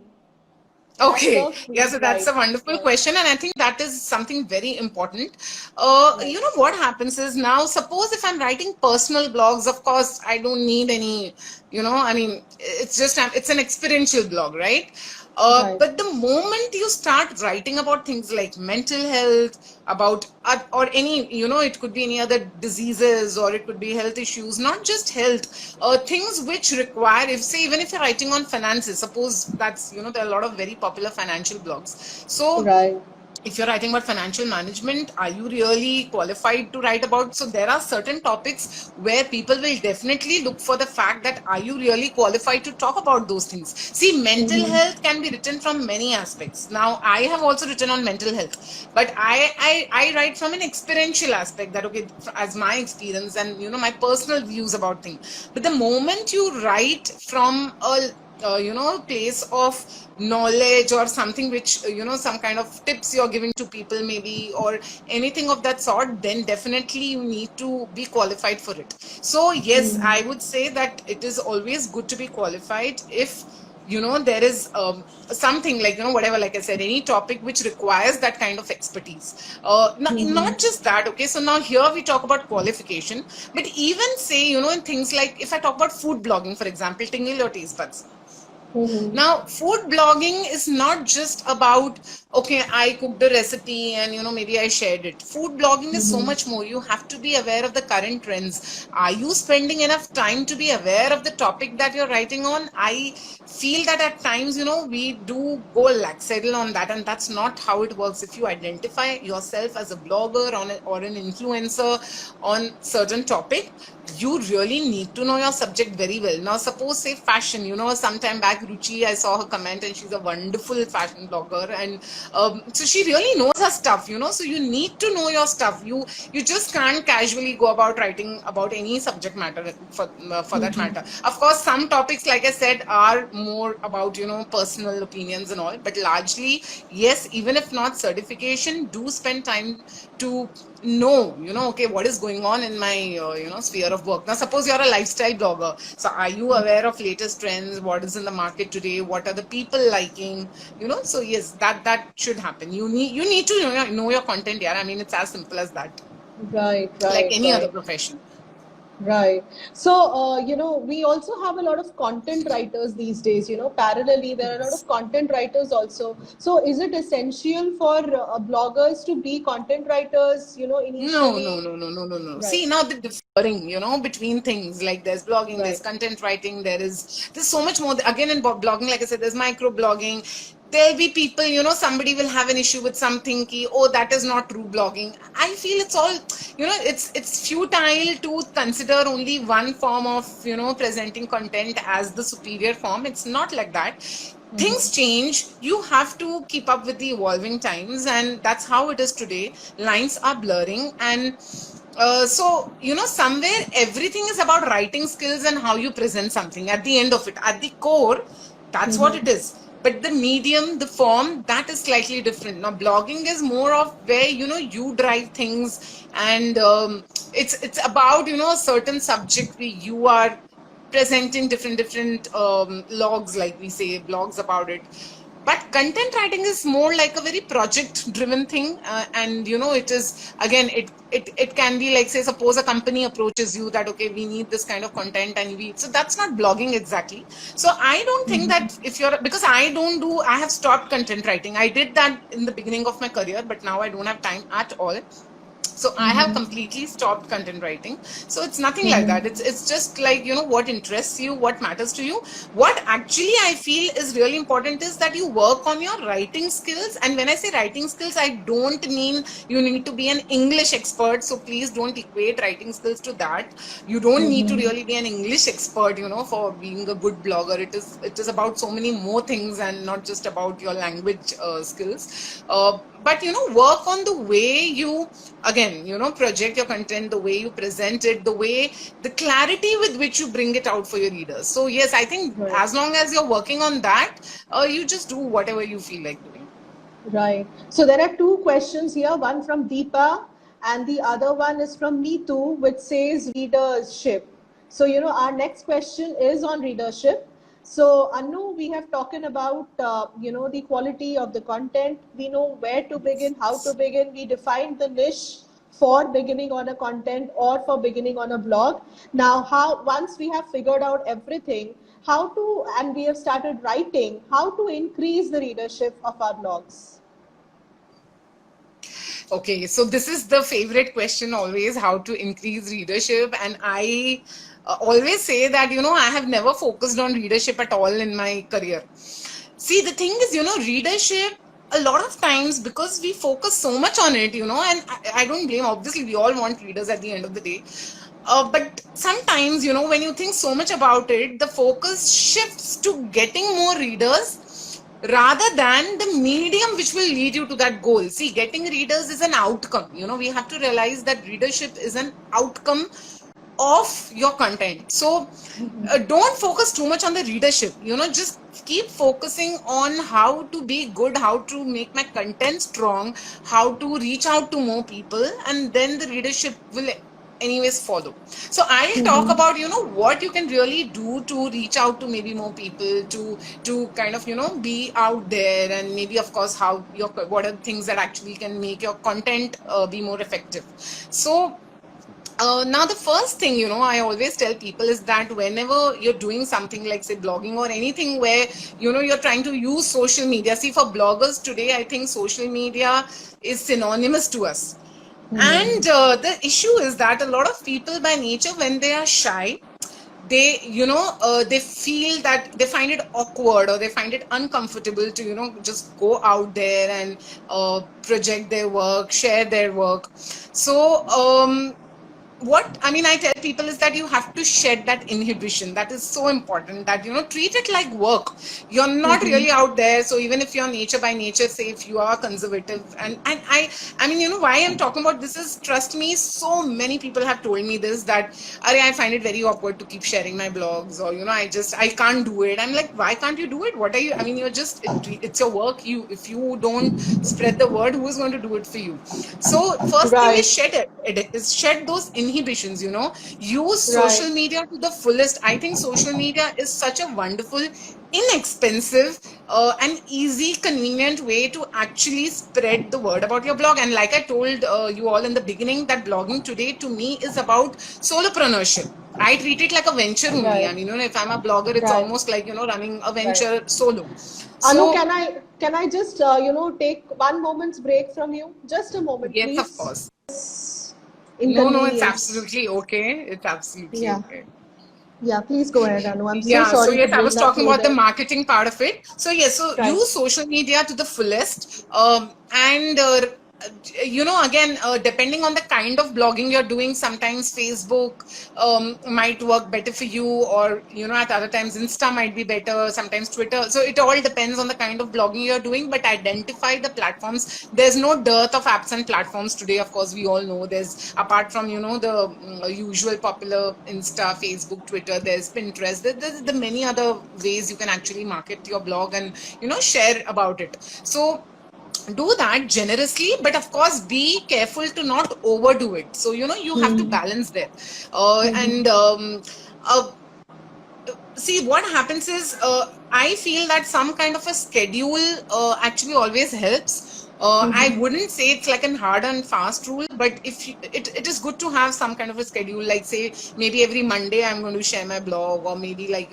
[SPEAKER 2] Okay. Yeah, so that's a wonderful question. And I think that is something very important. What happens is, now, suppose if I'm writing personal blogs, of course, I don't need any, it's an experiential blog, right? But the moment you start writing about things like mental health, about or any, it could be any other diseases, or it could be health issues, not just health, things which require, even if you're writing on finances, suppose that's, there are a lot of very popular financial blogs. So if you're writing about financial management, are you really qualified to write about? So there are certain topics where people will definitely look for the fact that, are you really qualified to talk about those things? See, mental health can be written from many aspects. Now, I have also written on mental health, but I write from an experiential aspect, that, okay, as my experience and, my personal views about things. But the moment you write from a place of knowledge, or something which, some kind of tips you're giving to people maybe, or anything of that sort, then definitely you need to be qualified for it. So yes, I would say that it is always good to be qualified if, there is something like, whatever, like I said, any topic which requires that kind of expertise. Not just that, okay, so now here we talk about qualification, but even say, in things like, if I talk about food blogging, for example, Tingle Your Taste Buds. Now, food blogging is not just about, okay, I cooked a recipe and, maybe I shared it. Food blogging is so much more. You have to be aware of the current trends. Are you spending enough time to be aware of the topic that you're writing on? I feel that at times, we do go lackadaisical on that, and that's not how it works. If you identify yourself as a blogger or an influencer on certain topic, you really need to know your subject very well. Now, suppose say fashion, sometime back Ruchi, I saw her comment, and she's a wonderful fashion blogger, and so she really knows her stuff. So you need to know your stuff. You just can't casually go about writing about any subject matter for that matter. Of course, some topics, like I said, are more about personal opinions and all, but largely, yes, even if not certification, do spend time to know, okay, what is going on in my sphere of work. Now, suppose you're a lifestyle blogger, so are you aware of latest trends, what is in the market today, what are the people liking, so yes, that should happen. You need to know your content. Yeah, I mean, it's as simple as that.
[SPEAKER 1] Right,
[SPEAKER 2] Like
[SPEAKER 1] right,
[SPEAKER 2] any other
[SPEAKER 1] right.
[SPEAKER 2] profession.
[SPEAKER 1] Right. So, we also have a lot of content writers these days. Parallelly, there are a lot
[SPEAKER 2] Yes.
[SPEAKER 1] of content writers also. So, is it essential for bloggers to be content writers,
[SPEAKER 2] No, no,
[SPEAKER 1] initially?
[SPEAKER 2] no, no, no, no, no.
[SPEAKER 1] Right,
[SPEAKER 2] See, now the differing, between things, like there's blogging, there's
[SPEAKER 1] right.
[SPEAKER 2] content writing, there's so much more. Again, in blogging, like I said, there's micro blogging. There'll be people, somebody will have an issue with something, oh, that is not true blogging. I feel it's all, it's futile to consider only one form of, presenting content as the superior form. It's not like that. Things change. You have to keep up with the evolving times, and that's how it is today. Lines are blurring, and so somewhere everything is about writing skills and how you present something. At the end of it, at the core, that's what it is. But the medium, the form, that is slightly different. Now, blogging is more of where you drive things, and it's about a certain subject where you are presenting different logs, like we say, blogs about it. But content writing is more like a very project driven thing, and it is, again, it can be like, say, suppose a company approaches you that, okay, we need this kind of content, and so that's not blogging exactly. So I don't think that, if you're, because I have stopped content writing. I did that in the beginning of my career, but now I don't have time at all. So I have completely stopped content writing. So it's nothing like that. It's just like, what interests you, what matters to you. What actually I feel is really important is that you work on your writing skills. And when I say writing skills, I don't mean you need to be an English expert. So please don't equate writing skills to that. You don't need to really be an English expert, for being a good blogger. It is about so many more things, and not just about your language skills. But work on the way you, again, project your content, the way you present it, the clarity with which you bring it out for your readers. So yes, I think
[SPEAKER 1] Right.
[SPEAKER 2] as long as you're working on that, you just do whatever you feel like doing.
[SPEAKER 1] Right. So there are two questions here, one from Deepa and the other one is from Neetu, which says readership. So, our next question is on readership. So, Anu, we have talked about, the quality of the content. We know where to begin, how to begin. We defined the niche for beginning on a content or for beginning on a blog. Now, once we have figured out everything, and we have started writing, how to increase the readership of our blogs?
[SPEAKER 2] Okay, so this is the favorite question always, how to increase readership. And I always say that, I have never focused on readership at all in my career. See, the thing is, readership, a lot of times, because we focus so much on it, and I don't blame, obviously, we all want readers at the end of the day. But sometimes, when you think so much about it, the focus shifts to getting more readers rather than the medium which will lead you to that goal. See, getting readers is an outcome. We have to realize that readership is an outcome of your content. So don't focus too much on the readership. Just keep focusing on how to be good, how to make my content strong, how to reach out to more people, and then the readership will anyways follow. So I'll talk about what you can really do to reach out to maybe more people, to kind of be out there, and maybe of course what are the things that actually can make your content be more effective. So now the first thing I always tell people is that whenever you're doing something like, say, blogging or anything where you're trying to use social media. See, for bloggers today, I think social media is synonymous to us. And the issue is that a lot of people by nature, when they are shy, they they feel that they find it awkward, or they find it uncomfortable to just go out there and project their work, share their work. So what I mean, I tell people is that you have to shed that inhibition. That is so important, that, treat it like work. You're not really out there. So even if you're nature by nature, say if you are conservative, and I mean, why I'm talking about this is, trust me, so many people have told me this, that, I find it very awkward to keep sharing my blogs, or, I can't do it. I'm like, why can't you do it? What are you, I mean, it's your work. If you don't spread the word, who is going to do it for you? So first thing is shed those inhibitions, use social
[SPEAKER 1] Right.
[SPEAKER 2] media to the fullest. I think social media is such a wonderful, inexpensive, and easy, convenient way to actually spread the word about your blog. And like I told you all in the beginning, that blogging today to me is about solopreneurship. I treat it like a venture only. I
[SPEAKER 1] Right.
[SPEAKER 2] mean, if I'm a blogger, it's
[SPEAKER 1] Right.
[SPEAKER 2] almost like, running a
[SPEAKER 1] Right.
[SPEAKER 2] venture solo.
[SPEAKER 1] Anu,
[SPEAKER 2] So
[SPEAKER 1] can I just take 1 moment's break from you? Just a moment,
[SPEAKER 2] yes, of
[SPEAKER 1] please.
[SPEAKER 2] course. No, it's
[SPEAKER 1] Inconvenience.
[SPEAKER 2] absolutely okay. It's absolutely
[SPEAKER 1] Yeah.
[SPEAKER 2] okay.
[SPEAKER 1] Yeah, please go ahead, Anu. I'm so
[SPEAKER 2] Yeah, so
[SPEAKER 1] sorry to
[SPEAKER 2] yes, I
[SPEAKER 1] bring
[SPEAKER 2] was
[SPEAKER 1] up
[SPEAKER 2] talking
[SPEAKER 1] you
[SPEAKER 2] about the
[SPEAKER 1] there.
[SPEAKER 2] marketing part of it. So yes, so
[SPEAKER 1] Right.
[SPEAKER 2] use social media to the fullest. And again, depending on the kind of blogging you're doing, sometimes Facebook might work better for you, or at other times Insta might be better, sometimes Twitter. So it all depends on the kind of blogging you're doing, but identify the platforms. There's no dearth of apps and platforms today. Of course, we all know there's, apart from the usual popular Insta, Facebook, Twitter, there's Pinterest. There's the many other ways you can actually market your blog and share about it. So do that generously, but of course be careful to not overdo it. So you have to balance there. And see, what happens is, I feel that some kind of a schedule actually always helps. I wouldn't say it's like a hard and fast rule, but if it is good to have some kind of a schedule, like say maybe every Monday I'm going to share my blog, or maybe like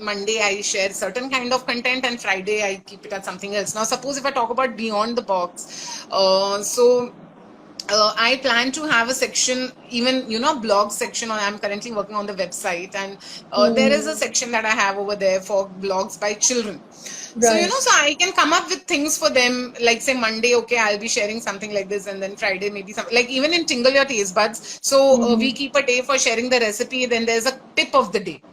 [SPEAKER 2] Monday I share certain kind of content, and Friday I keep it at something else. Now suppose if I talk about beyond the box, I plan to have a section, even blog section. I'm currently working on the website, and there is a section that I have over there for blogs by children. So
[SPEAKER 1] Right.
[SPEAKER 2] so I can come up with things for them, like say Monday, okay, I'll be sharing something like this, and then Friday maybe something like, even in Tingle Your Taste Buds. So we keep a day for sharing the recipe. Then there's a tip of the day,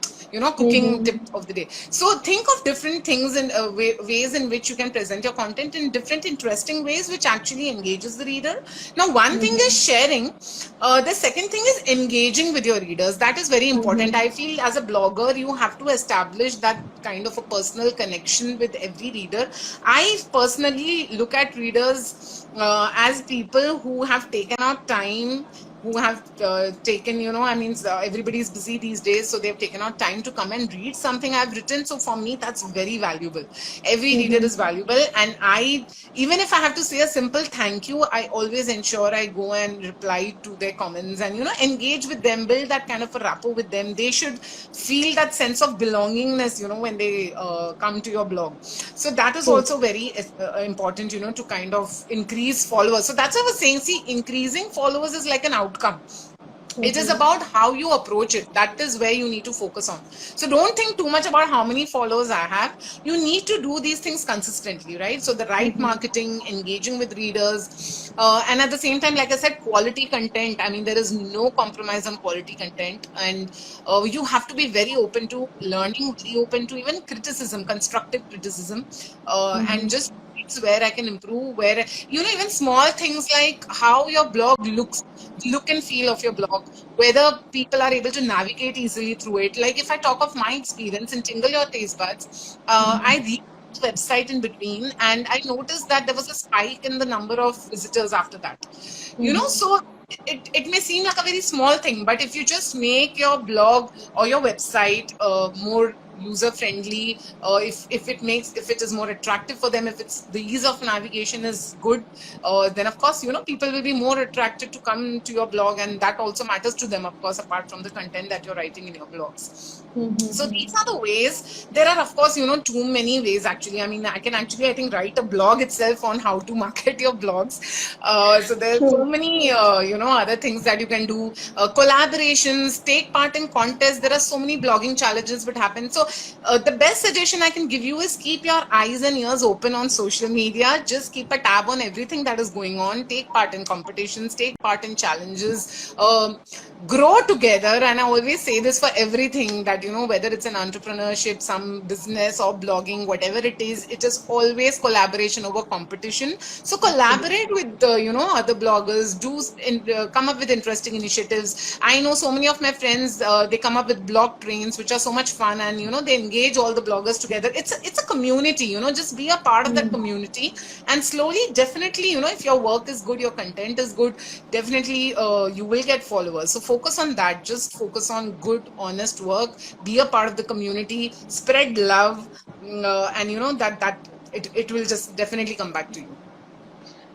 [SPEAKER 2] cooking tip of the day. So think of different things and ways in which you can present your content in different interesting ways, which actually engages the reader. Now, one thing is sharing. The second thing is engaging with your readers. That is very important. I feel as a blogger, you have to establish that kind of a personal connection with every reader. I personally look at readers as people who have taken out time, who have taken, I mean, everybody's busy these days, so they've taken out time to come and read something I've written. So for me, that's very valuable. Every reader is valuable. And even if I have to say a simple thank you, I always ensure I go and reply to their comments and, engage with them, build that kind of a rapport with them. They should feel that sense of belongingness, when they come to your blog. So that is also very important, to kind of increase followers. So that's what I was saying. See, increasing followers is like an outcome. It is about how you approach it. That is where you need to focus on. So don't think too much about how many followers I have. You need to do these things consistently, right? So the right marketing, engaging with readers, and at the same time, like I said, quality content. I mean, there is no compromise on quality content, and you have to be very open to learning, very open to even criticism, constructive criticism, and just where I can improve, where, even small things like how your blog looks, look and feel of your blog, whether people are able to navigate easily through it. Like if I talk of my experience in Tingle Your Taste Buds, I read the website in between, and I noticed that there was a spike in the number of visitors after that. So it may seem like a very small thing, but if you just make your blog or your website more user friendly, if it is more attractive for them, if it's the ease of navigation is good, then of course people will be more attracted to come to your blog, and that also matters to them, of course, apart from the content that you're writing in your blogs. So these are the ways. There are, of course, too many ways actually. I mean, I can actually, I think, write a blog itself on how to market your blogs. So there are so many, other things that you can do. Collaborations, take part in contests. There are so many blogging challenges which happen. So the best suggestion I can give you is keep your eyes and ears open on social media. Just keep a tab on everything that is going on. Take part in competitions, take part in challenges, grow together. And I always say this for everything, that whether it's an entrepreneurship, some business, or blogging, whatever it is always collaboration over competition. So collaborate with other bloggers. Come up with interesting initiatives. I know so many of my friends, they come up with blog trains, which are so much fun, and they engage all the bloggers together. It's a community. Just be a part of that community, and slowly, definitely, if your work is good, your content is good, definitely you will get followers. So focus on that. Just focus on good, honest work. Be a part of the community. Spread love, and that it will just definitely come back to you.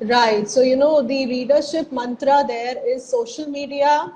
[SPEAKER 1] Right. So, the readership mantra there is social media,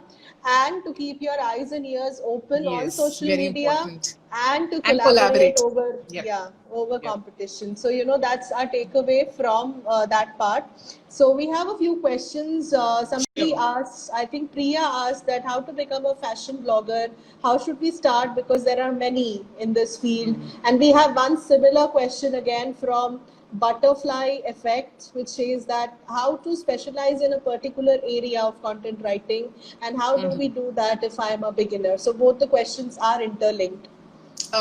[SPEAKER 1] and to keep your eyes and ears open on
[SPEAKER 2] Yes,
[SPEAKER 1] social
[SPEAKER 2] very
[SPEAKER 1] media,
[SPEAKER 2] important.
[SPEAKER 1] and to
[SPEAKER 2] And
[SPEAKER 1] collaborate
[SPEAKER 2] collaborate.
[SPEAKER 1] over,
[SPEAKER 2] Yeah.
[SPEAKER 1] over
[SPEAKER 2] Yeah.
[SPEAKER 1] competition. So, that's our takeaway from that part. So, we have a few questions. Somebody
[SPEAKER 2] Sure.
[SPEAKER 1] asked, I think Priya asked, that how to become a fashion blogger, how should we start, because there are many in this field. And we have one similar question again from Butterfly Effect, which says that how to specialize in a particular area of content writing, and how do we do that if I am a beginner. So both the questions are interlinked.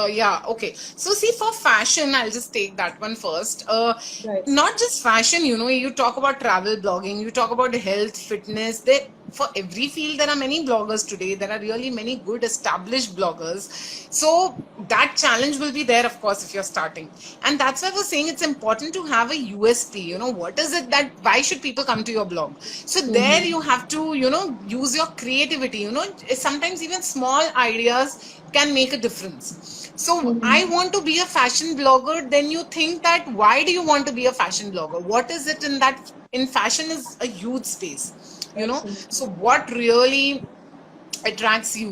[SPEAKER 2] Yeah, okay. So see, for fashion, I'll just take that one first.
[SPEAKER 1] Right.
[SPEAKER 2] Not just fashion, you talk about travel blogging, you talk about health, fitness. For every field, there are many bloggers today. There are really many good established bloggers. So that challenge will be there, of course, if you're starting. And that's why I was saying it's important to have a USP. What is it why should people come to your blog? So there you have to, use your creativity. Sometimes even small ideas can make a difference. So I want to be a fashion blogger. Then you think that why do you want to be a fashion blogger? What is it in fashion is a huge space,
[SPEAKER 1] Absolutely.
[SPEAKER 2] so what really attracts you,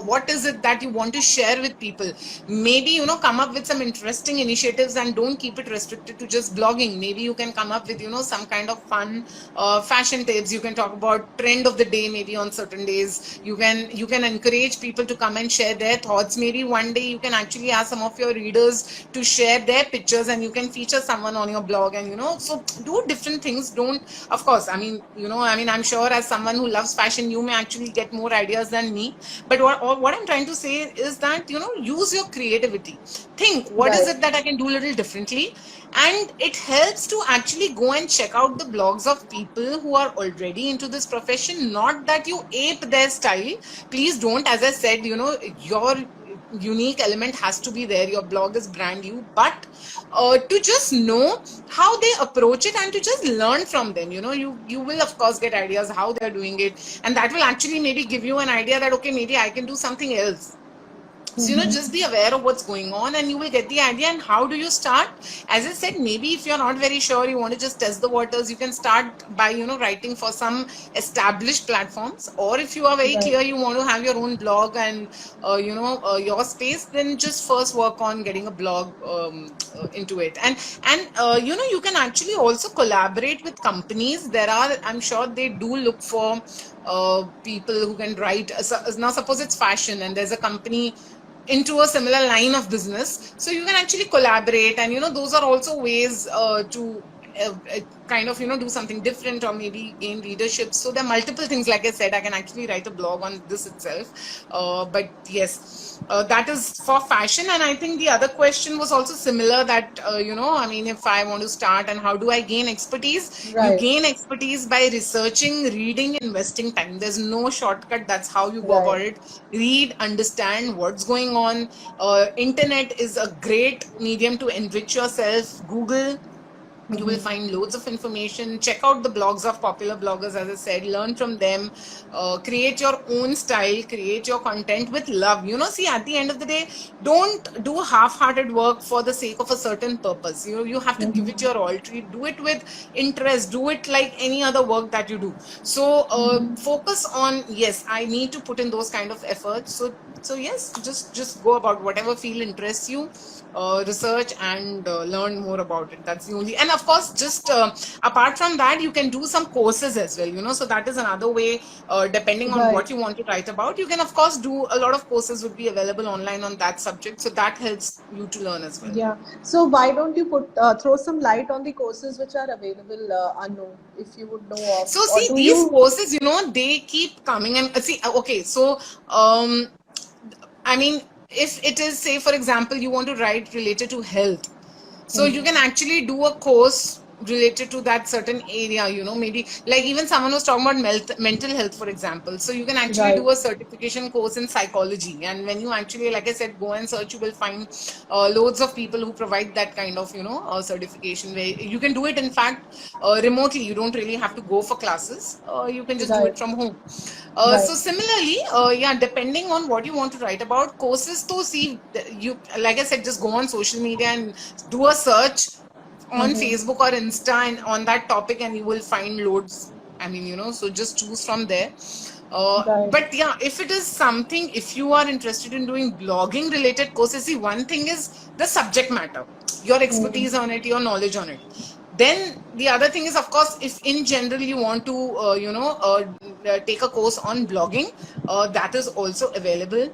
[SPEAKER 2] what is it that you want to share with people? Maybe come up with some interesting initiatives, and don't keep it restricted to just blogging. Maybe you can come up with some kind of fun fashion tips. You can talk about trend of the day, maybe on certain days. You can encourage people to come and share their thoughts. Maybe one day you can actually ask some of your readers to share their pictures, and you can feature someone on your blog. And so do different things. Don't, of course, I'm sure as someone who loves fashion, you may actually get more ideas than me. But what I'm trying to say is that use your creativity. Think, what is
[SPEAKER 1] Right.
[SPEAKER 2] it that I can do a little differently? And it helps to actually go and check out the blogs of people who are already into this profession. Not that you ape their style. Please don't. As I said, your unique element has to be there. Your blog is brand new, but to just know how they approach it, and to just learn from them. You will of course get ideas how they're doing it, and that will actually maybe give you an idea that okay, maybe I can do something else. So just be aware of what's going on, and you will get the idea. And how do you start? As I said, maybe if you're not very sure, you want to just test the waters, you can start by writing for some established platforms. Or if you are very clear you want to have your own blog and your space, then just first work on getting a blog into it. And you can actually also collaborate with companies. I'm sure they do look for people who can write. Now suppose it's fashion and there's a company into a similar line of business, so you can actually collaborate. And those are also ways to kind of do something different, or maybe gain readership. So there are multiple things. Like I said, I can actually write a blog on this itself. But yes, that is for fashion. And I think the other question was also similar, that if I want to start, and how do I gain expertise? You
[SPEAKER 1] Right.
[SPEAKER 2] gain expertise by researching, reading, investing time. There's no shortcut. That's how you go about it. Read, understand what's going on. Internet is a great medium to enrich yourself. Google, you will find loads of information. Check out the blogs of popular bloggers, as I said. Learn from them. Create your own style. Create your content with love. See, at the end of the day, don't do half-hearted work for the sake of a certain purpose. You have to give it your all. Do it with interest. Do it like any other work that you do. So focus on, yes, I need to put in those kind of efforts. So yes, just go about whatever field interests you. Research and learn more about it. That's the only. And of course, just apart from that, you can do some courses as well, so that is another way, depending on
[SPEAKER 1] Right.
[SPEAKER 2] what you want to write about. You can, of course, do a lot of courses would be available online on that subject. So that helps you to learn as well.
[SPEAKER 1] Yeah. So why don't you throw some light on the courses which are available, Anu, if you would know of,
[SPEAKER 2] So
[SPEAKER 1] or
[SPEAKER 2] see,
[SPEAKER 1] do
[SPEAKER 2] these
[SPEAKER 1] you?
[SPEAKER 2] courses, they keep coming, and see, okay, so I mean, if it is, say, for example, you want to write related to health, so you can actually do a course related to that certain area, maybe like even someone was talking about mental health, for example. So you can actually
[SPEAKER 1] Right.
[SPEAKER 2] do a certification course in psychology. And when you actually, like I said, go and search, you will find loads of people who provide that kind of, certification where you can do it, in fact, remotely. You don't really have to go for classes. You can just do
[SPEAKER 1] Right.
[SPEAKER 2] it from home.
[SPEAKER 1] Right.
[SPEAKER 2] So similarly, yeah, depending on what you want to write about, courses to see, you, like I said, just go on social media and do a search on Facebook or Insta and on that topic, and you will find loads. I mean, so just choose from there.
[SPEAKER 1] Right.
[SPEAKER 2] But yeah, if it is something, if you are interested in doing blogging related courses, see, one thing is the subject matter, your expertise on it, your knowledge on it. Then the other thing is, of course, if in general you want to, take a course on blogging, that is also available.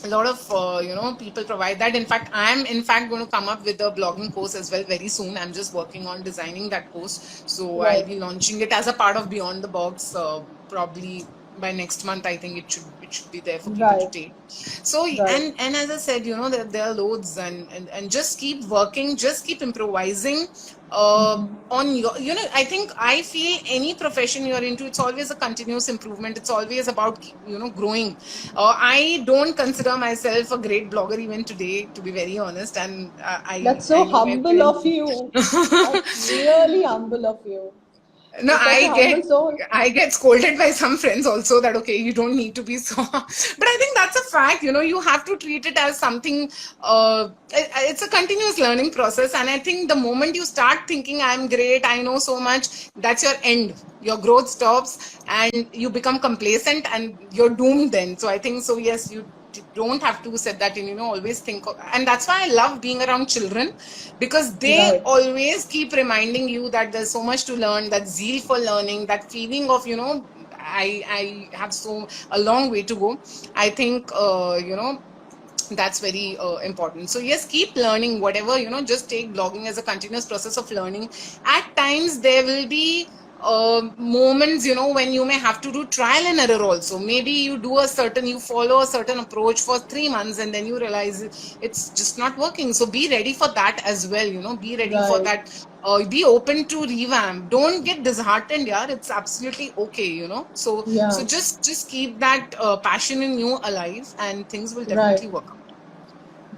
[SPEAKER 2] A lot of people provide that. In fact, I'm going to come up with a blogging course as well very soon. I'm just working on designing that course, so I'll
[SPEAKER 1] Right.
[SPEAKER 2] be launching it as a part of Beyond the Box, probably by next month. I think it should be there for people to
[SPEAKER 1] Right.
[SPEAKER 2] take. So,
[SPEAKER 1] Right.
[SPEAKER 2] and as I said, there are loads, and just keep working, just keep improvising on your, I think, I feel any profession you're into, it's always a continuous improvement. It's always about, growing. I don't consider myself a great blogger even today, to be very honest, and
[SPEAKER 1] That's
[SPEAKER 2] I
[SPEAKER 1] so
[SPEAKER 2] know my
[SPEAKER 1] humble of you.
[SPEAKER 2] friends.
[SPEAKER 1] That's really humble of you.
[SPEAKER 2] No,
[SPEAKER 1] You're such a humble soul.
[SPEAKER 2] I get scolded by some friends also that, okay, you don't need to be so, but I think that's a fact. You have to treat it as something. It's a continuous learning process, and I think the moment you start thinking I'm great, I know so much, that's your end. Your growth stops, and you become complacent, and you're doomed then. So I think so. Yes, you don't have to set that in. Always think, and that's why I love being around children, because they
[SPEAKER 1] Right.
[SPEAKER 2] always keep reminding you that there's so much to learn, that zeal for learning, that feeling of, I have a long way to go. I think, that's very important. So yes, keep learning whatever, just take blogging as a continuous process of learning. At times there will be moments, when you may have to do trial and error also. Maybe you follow a certain approach for 3 months, and then you realize it's just not working. So be ready for that as well. Be ready for
[SPEAKER 1] Right.
[SPEAKER 2] that. Be open to revamp. Don't get disheartened. Yeah, it's absolutely okay. So
[SPEAKER 1] Yeah.
[SPEAKER 2] just keep that passion in you alive, and things will
[SPEAKER 1] Right.
[SPEAKER 2] definitely work out.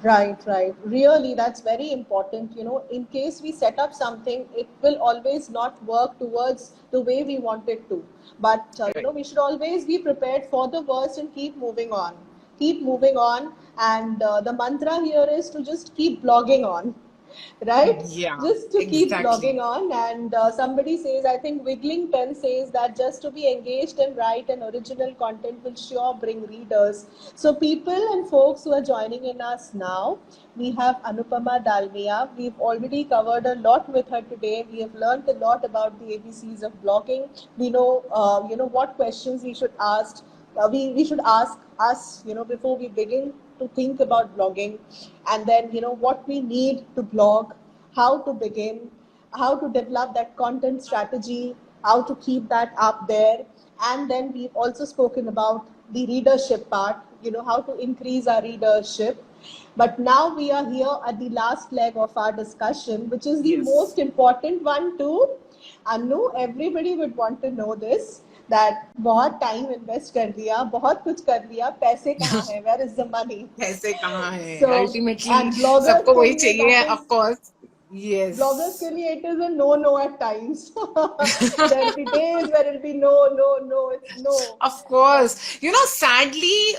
[SPEAKER 1] Right, right. Really, that's very important. In case we set up something, it will always not work towards the way we want it to. But,
[SPEAKER 2] Right.
[SPEAKER 1] we should always be prepared for the worst and keep moving on. Keep moving on. And the mantra here is to just keep blogging on. Right?
[SPEAKER 2] Yeah,
[SPEAKER 1] Just to keep
[SPEAKER 2] exactly.
[SPEAKER 1] blogging on. And somebody says, I think Wiggling Pen says that just to be engaged and write an original content will sure bring readers. So, people and folks who are joining in us now, we have Anupama Dalmia. We've already covered a lot with her today. We have learned a lot about the ABCs of blogging. We know, what questions we should ask. We should ask us, before we begin to think about blogging, and then, what we need to blog, how to begin, how to develop that content strategy, how to keep that up there. And then we've also spoken about the readership part, how to increase our readership. But now we are here at the last leg of our discussion, which is the
[SPEAKER 2] Yes.
[SPEAKER 1] most important one too. Anu, everybody would want to know this, that बहुत time invest कर दिया, बहुत कुछ कर लिया, पैसे कहाँ हैं? Where is the money?
[SPEAKER 2] पैसे कहाँ हैं?
[SPEAKER 1] So,
[SPEAKER 2] Ultimately,
[SPEAKER 1] and bloggers
[SPEAKER 2] सबको
[SPEAKER 1] के
[SPEAKER 2] वही
[SPEAKER 1] लिए
[SPEAKER 2] चाहिए,
[SPEAKER 1] that is
[SPEAKER 2] of course.
[SPEAKER 1] bloggers के
[SPEAKER 2] Yes.
[SPEAKER 1] लिए it is a no at times. There'll be days where it'll be no, it's no.
[SPEAKER 2] Of
[SPEAKER 1] But
[SPEAKER 2] course. Sadly,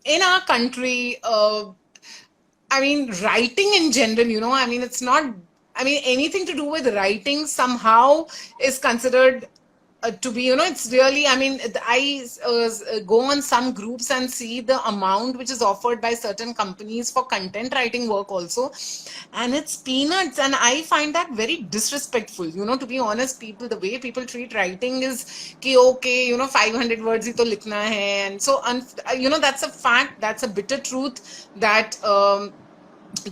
[SPEAKER 2] in our country, I mean, writing in general, I mean, it's not, I mean, anything to do with writing somehow is considered to be, it's really, I mean, I go on some groups and see the amount which is offered by certain companies for content writing work also, and it's peanuts, and I find that very disrespectful, to be honest. People, the way people treat writing is ki okay, 500 words hi to likhna hai, and so that's a fact, that's a bitter truth, that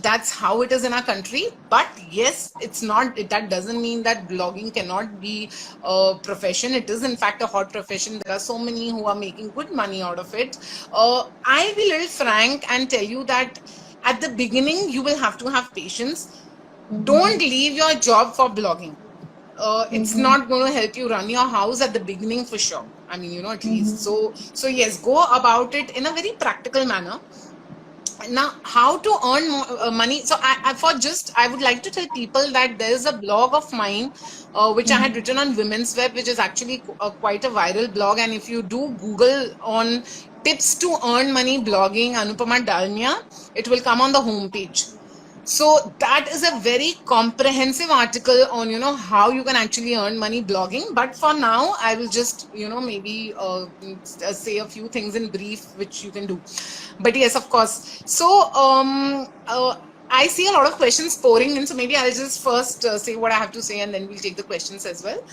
[SPEAKER 2] that's how it is in our country. But yes, it's not, that doesn't mean that blogging cannot be a profession. It is in fact a hot profession. There are so many who are making good money out of it. I'll be a little frank and tell you that at the beginning you will have to have patience. Don't leave your job for blogging. It's not going to help you run your house at the beginning for sure. I mean, at least. So yes, go about it in a very practical manner. Now, how to earn money? So I would like to tell people that there is a blog of mine which I had written on Women's Web, which is actually quite a viral blog. And if you do Google on tips to earn money blogging Anupama Dalmia, it will come on the homepage. So that is a very comprehensive article on, how you can actually earn money blogging. But for now, I will just, maybe say a few things in brief, which you can do. But yes, of course. So I see a lot of questions pouring in. So maybe I'll just first say what I have to say, and then we'll take the questions as well.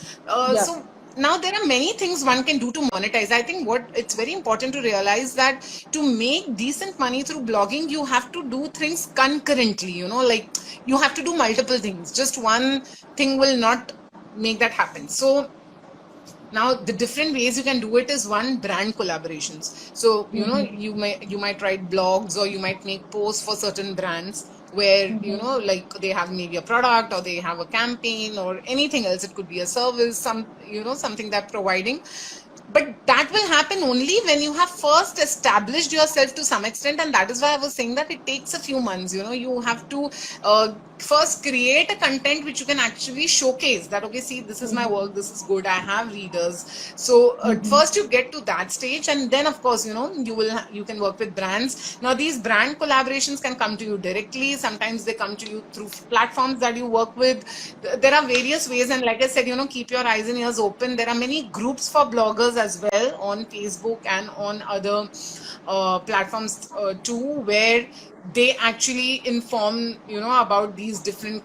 [SPEAKER 2] So now there are many things one can do to monetize. I think what it's very important to realize that to make decent money through blogging, you have to do things concurrently, like you have to do multiple things. Just one thing will not make that happen. So now the different ways you can do it is, one, brand collaborations. So you might write blogs, or you might make posts for certain brands where like they have maybe a product, or they have a campaign, or anything else. It could be a service, something they're providing. But that will happen only when you have first established yourself to some extent, and that is why I was saying that it takes a few months. You have to first create a content which you can actually showcase that, okay, see, this is my work, this is good, I have readers. So first you get to that stage, and then of course you can work with brands. Now these brand collaborations can come to you directly. Sometimes they come to you through platforms that you work with. There are various ways, and like I said, keep your eyes and ears open. There are many groups for bloggers as well on Facebook and on other platforms too, where they actually inform about these different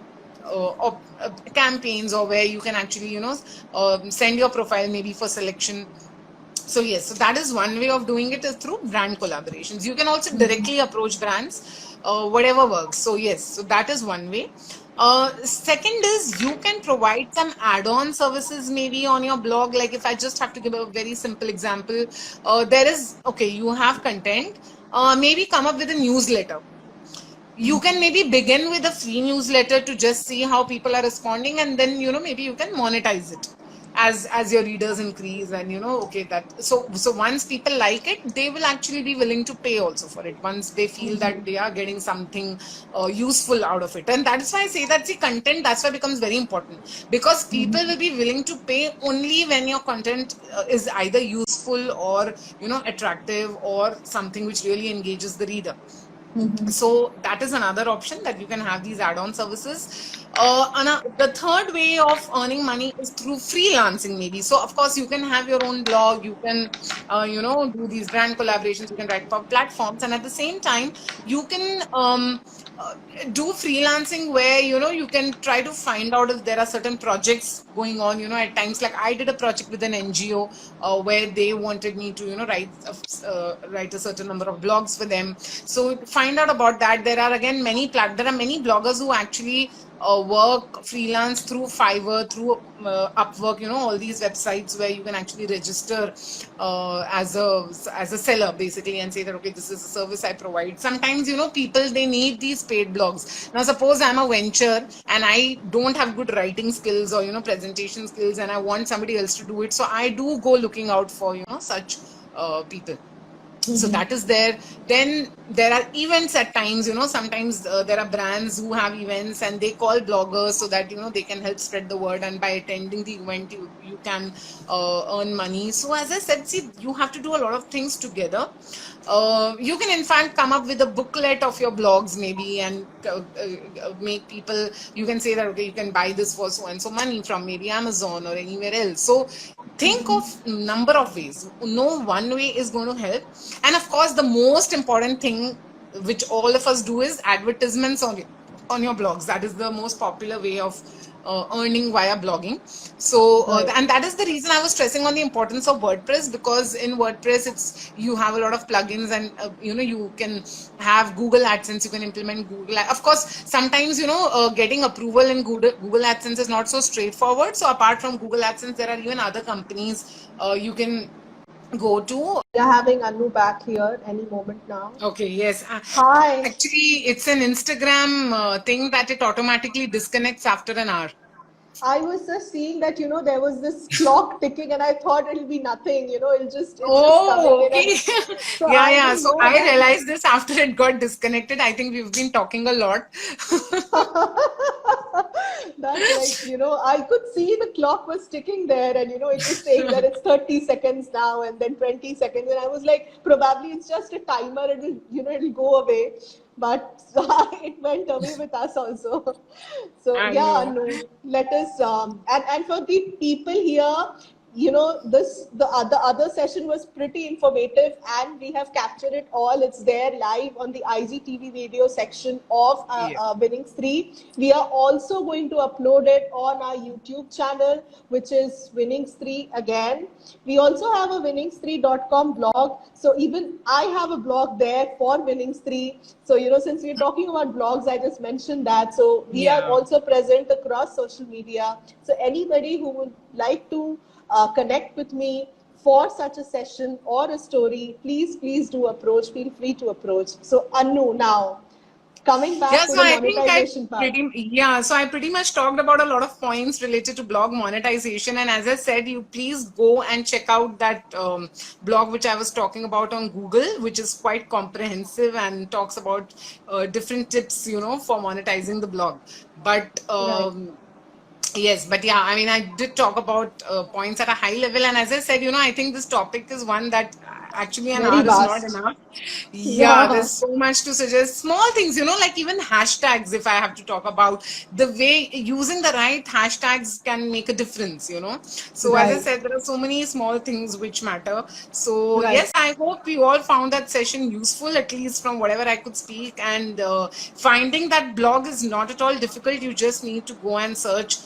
[SPEAKER 2] campaigns, or where you can actually send your profile maybe for selection. So yes, so that is one way of doing it, is through brand collaborations. You can also directly approach brands, whatever works. So yes, so that is one way. Second is, you can provide some add-on services maybe on your blog. Like if I just have to give a very simple example, you have content, maybe come up with a newsletter. You can maybe begin with a free newsletter to just see how people are responding, and then maybe you can monetize it as your readers increase, and so once people like it, they will actually be willing to pay also for it, once they feel that they are getting something useful out of it. And that's why I say that the content, that's why it becomes very important, because people will be willing to pay only when your content is either useful or attractive, or something which really engages the reader. So that is another option, that you can have these add-on services. The third way of earning money is through freelancing maybe. So of course you can have your own blog, you can do these brand collaborations, you can write for platforms, and at the same time you can do freelancing where you can try to find out if there are certain projects going on. At times, like I did a project with an NGO where they wanted me to write a certain number of blogs for them. So find out about that. There are again many bloggers who actually work freelance through Fiverr, through Upwork, all these websites where you can actually register as a seller basically, and say that, okay, this is a service I provide. Sometimes people, they need these paid blogs. Now suppose I'm a venture and I don't have good writing skills or presentation skills, and I want somebody else to do it, so I do go looking out for such people. So that is there. Then there are events at times, sometimes there are brands who have events and they call bloggers so that, they can help spread the word, and by attending the event, you can earn money. So as I said, see, you have to do a lot of things together. You can in fact come up with a booklet of your blogs maybe, and make people, you can say that, okay, you can buy this for so and so money from maybe Amazon or anywhere else. So think of number of ways. No one way is going to help. And of course, the most important thing which all of us do is advertisements on your blogs. That is the most popular way of earning via blogging. So and that is the reason I was stressing on the importance of WordPress, because in WordPress you have a lot of plugins, and you can have Google AdSense, you can implement Google. Of course, sometimes getting approval in Google AdSense is not so straightforward. So apart from Google AdSense, there are even other companies you can go to.
[SPEAKER 1] We are having Anu back here any moment now.
[SPEAKER 2] Okay, yes.
[SPEAKER 1] Hi.
[SPEAKER 2] Actually, it's an Instagram thing that it automatically disconnects after an hour.
[SPEAKER 1] I was just seeing that, there was this clock ticking, and I thought it'll be nothing, it'll just
[SPEAKER 2] okay.
[SPEAKER 1] So
[SPEAKER 2] yeah. So I realized this after it got disconnected. I think we've been talking a lot.
[SPEAKER 1] That's like, I could see the clock was ticking there, and, it was saying that it's 30 seconds now and then 20 seconds. And I was like, probably it's just a timer. It'll go away. But it went away with us also. So Anu, let us, and for the people here, the other session was pretty informative, and we have captured it all. It's there live on the IGTV video section of Winnings 3. We are also going to upload it on our YouTube channel, which is Winnings 3 again. We also have a winnings3.com blog. So even I have a blog there for Winnings 3. So, since we're talking about blogs, I just mentioned that. So we are also present across social media. So anybody who would like to connect with me for such a session or a story, please do approach. Feel free to approach. So Anu, now coming back to the monetization part.
[SPEAKER 2] So I pretty much talked about a lot of points related to blog monetization, and as I said, you please go and check out that blog which I was talking about on Google, which is quite comprehensive and talks about different tips, for monetizing the blog. But yes, but I mean, I did talk about points at a high level, and as I said, I think this topic is one that actually an hour is not enough. There's so much to suggest. Small things, like even hashtags, if I have to talk about, the way using the right hashtags can make a difference, So as I said, there are so many small things which matter. So yes, I hope you all found that session useful, at least from whatever I could speak, and finding that blog is not at all difficult. You just need to go and search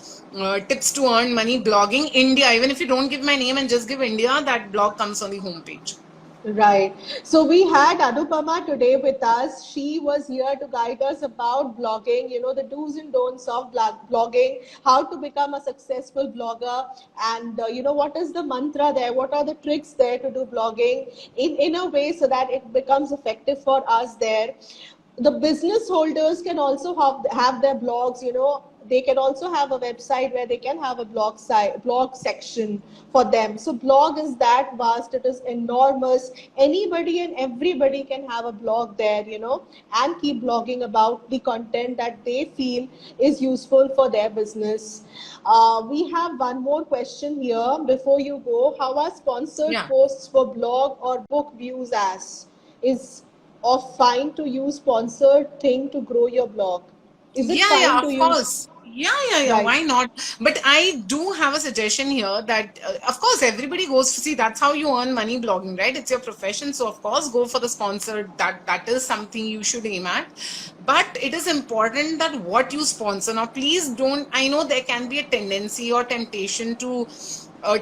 [SPEAKER 2] tips to earn money blogging India. Even if you don't give my name and just give India, that blog comes on the homepage.
[SPEAKER 1] Right. So we had Anupama today with us. She was here to guide us about blogging, the do's and don'ts of blogging, how to become a successful blogger, and what is the mantra there, what are the tricks there to do blogging in a way so that it becomes effective for us there. The business holders can also have their blogs, they can also have a website where they can have a blog section for them. So blog is that vast, it is enormous. Anybody and everybody can have a blog there, and keep blogging about the content that they feel is useful for their business. We have one more question here before you go. How are sponsored posts for blog or book views is fine to use sponsored thing to grow your blog? Is it fine to use?
[SPEAKER 2] Of course. Right. Why not? But I do have a suggestion here that, of course, everybody goes to see, that's how you earn money blogging, right? It's your profession. So, of course, go for the sponsored. That is something you should aim at. But it is important that what you sponsor. Now, please don't, I know there can be a tendency or temptation to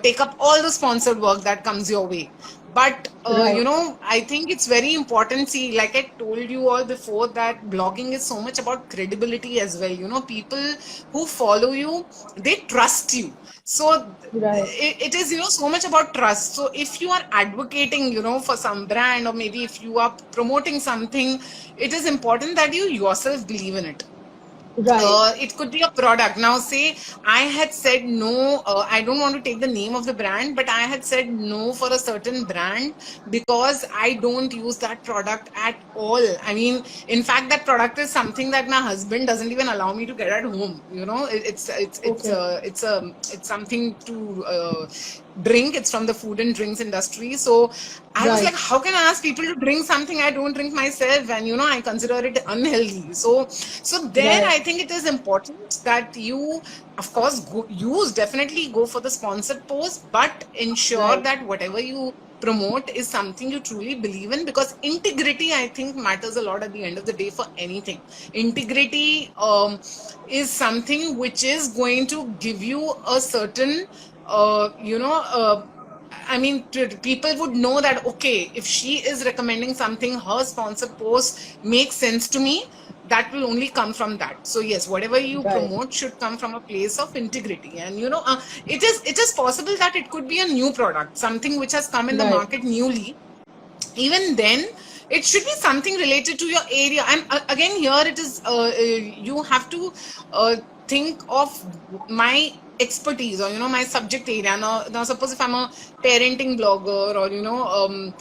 [SPEAKER 2] take up all the sponsored work that comes your way. But, I think it's very important. See, like I told you all before, that blogging is so much about credibility as well. People who follow you, they trust you. So it is, so much about trust. So if you are advocating, for some brand, or maybe if you are promoting something, it is important that you yourself believe in it.
[SPEAKER 1] Right.
[SPEAKER 2] It could be a product. Now, say I had said no, I don't want to take the name of the brand, but I had said no for a certain brand because I don't use that product at all. I mean, in fact, that product is something that my husband doesn't even allow me to get at home. You know,
[SPEAKER 1] Okay.
[SPEAKER 2] it's something to drink. It's from the food and drinks industry. So I was
[SPEAKER 1] Right.
[SPEAKER 2] like, how can I ask people to drink something I don't drink myself? And you know, I consider it unhealthy. So there,
[SPEAKER 1] Right.
[SPEAKER 2] I think it is important that you, of course, definitely go for the sponsored post, but ensure
[SPEAKER 1] Right.
[SPEAKER 2] that whatever you promote is something you truly believe in, because integrity, I think, matters a lot at the end of the day for anything. Integrity is something which is going to give you a certain, you know, I mean, people would know that, okay, if she is recommending something, her sponsored post makes sense to me. That will only come from that. So yes, whatever you
[SPEAKER 1] Right.
[SPEAKER 2] promote should come from a place of integrity. And you know, it is possible that it could be a new product, something which has come in the
[SPEAKER 1] Right.
[SPEAKER 2] market newly. Even then, it should be something related to your area. And again, here it is, you have to think of my expertise, or you know, my subject area. Now suppose if I'm a parenting blogger, or you know,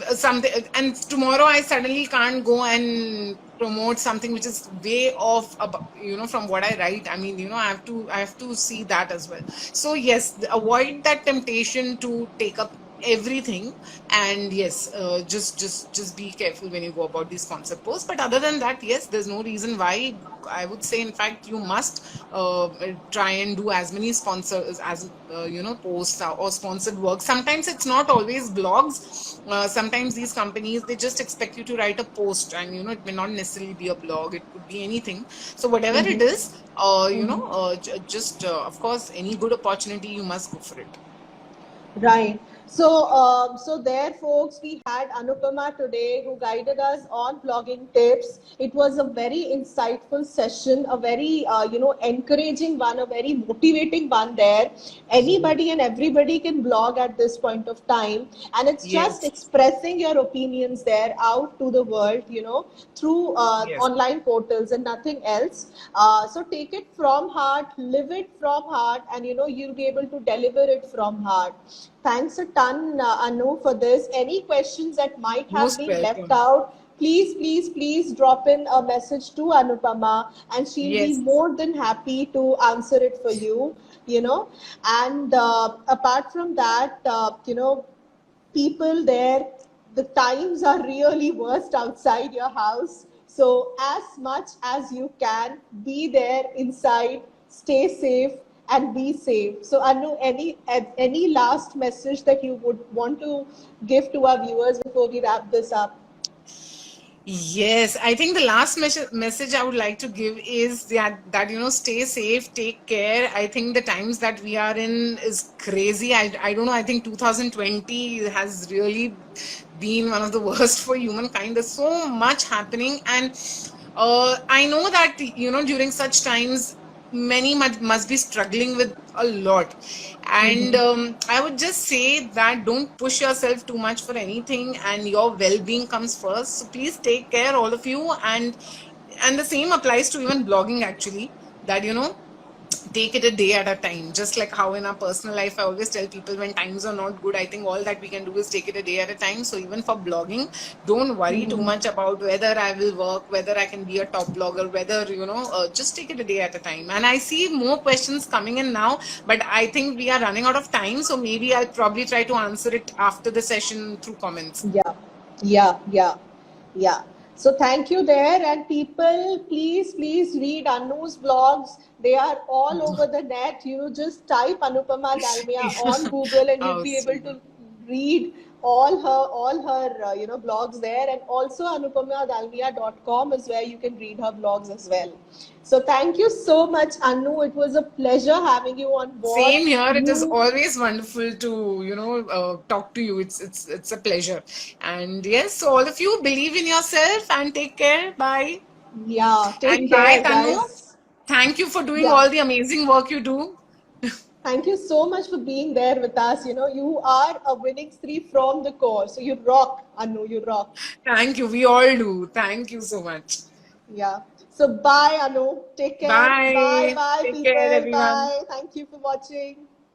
[SPEAKER 2] something, and tomorrow I suddenly can't go and promote something which is way off about, you know, from what I write. I mean, you know, I have to see that as well. So yes, avoid that temptation to take up everything. And yes, just be careful when you go about these concept posts. But other than that, yes, there's no reason why. I would say, in fact, you must try and do as many sponsors as you know, posts or sponsored work. Sometimes it's not always blogs. Sometimes these companies, they just expect you to write a post, and you know, it may not necessarily be a blog, it could be anything. So whatever it
[SPEAKER 1] Mm-hmm.
[SPEAKER 2] is, you know, just of course, any good opportunity, you must go for it.
[SPEAKER 1] Right. So there, folks, we had Anupama today who guided us on blogging tips. It was a very insightful session, a very, encouraging one, a very motivating one there. Anybody and everybody can blog at this point of time. And it's just
[SPEAKER 2] Yes,
[SPEAKER 1] expressing your opinions there out to the world, through
[SPEAKER 2] yes.
[SPEAKER 1] online portals and nothing else. So take it from heart, live it from heart, and you'll be able to deliver it from heart. Thanks a ton, Anu, for this. Any questions that might have
[SPEAKER 2] Most
[SPEAKER 1] been left
[SPEAKER 2] welcome.
[SPEAKER 1] out, please, please, please drop in a message to Anupama, and she'll be
[SPEAKER 2] Yes.
[SPEAKER 1] more than happy to answer it for you. And apart from that, people there, the times are really worst outside your house. So, as much as you can, be there inside, stay safe, and be safe. So, Anu, any last message that you would want to give to our viewers before we wrap this up?
[SPEAKER 2] Yes, I think the last message I would like to give is that you know, stay safe, take care. I think the times that we are in is crazy. I don't know. I think 2020 has really been one of the worst for humankind. There's so much happening, and I know that, you know, during such times, many must be struggling with a lot. And I would just say that don't push yourself too much for anything, and your well-being comes first. So please take care, all of you. And the same applies to even blogging, actually, that you know, take it a day at a time. Just like how in our personal life, I always tell people, when times are not good, I think all that we can do is take it a day at a time. So even for blogging, don't worry too much about whether I will work, whether I can be a top blogger, whether, you know, just take it a day at a time. And I see more questions coming in now, but I think we are running out of time, so maybe I'll probably try to answer it after the session through comments.
[SPEAKER 1] Yeah, yeah, yeah, yeah. So thank you there. And people, please, please read Anu's blogs. They are all over the net. Just type Anupama Dalmia on Google, and you'll
[SPEAKER 2] Oh,
[SPEAKER 1] be able
[SPEAKER 2] sweet.
[SPEAKER 1] to read all her blogs there. And also anupamadalmia.com is where you can read her blogs as well. So thank you so much, Anu. It was a pleasure having you on board.
[SPEAKER 2] Same here. It is
[SPEAKER 1] You
[SPEAKER 2] always wonderful to, you know, talk to you. It's a pleasure. And yes, so all of you, believe in yourself and take care. Bye.
[SPEAKER 1] Yeah, take
[SPEAKER 2] And bye,
[SPEAKER 1] care,
[SPEAKER 2] Tanu.
[SPEAKER 1] guys.
[SPEAKER 2] Thank you for doing
[SPEAKER 1] Yeah.
[SPEAKER 2] all the amazing work you do.
[SPEAKER 1] Thank you so much for being there with us. You are a winning three from the core. So you rock, Anu, you rock.
[SPEAKER 2] Thank you. We all do. Thank you so much.
[SPEAKER 1] Yeah. So bye, Anu. Take care. Bye,
[SPEAKER 2] Bye.
[SPEAKER 1] bye,
[SPEAKER 2] Take care,
[SPEAKER 1] people.
[SPEAKER 2] everyone.
[SPEAKER 1] Bye. Thank you for watching.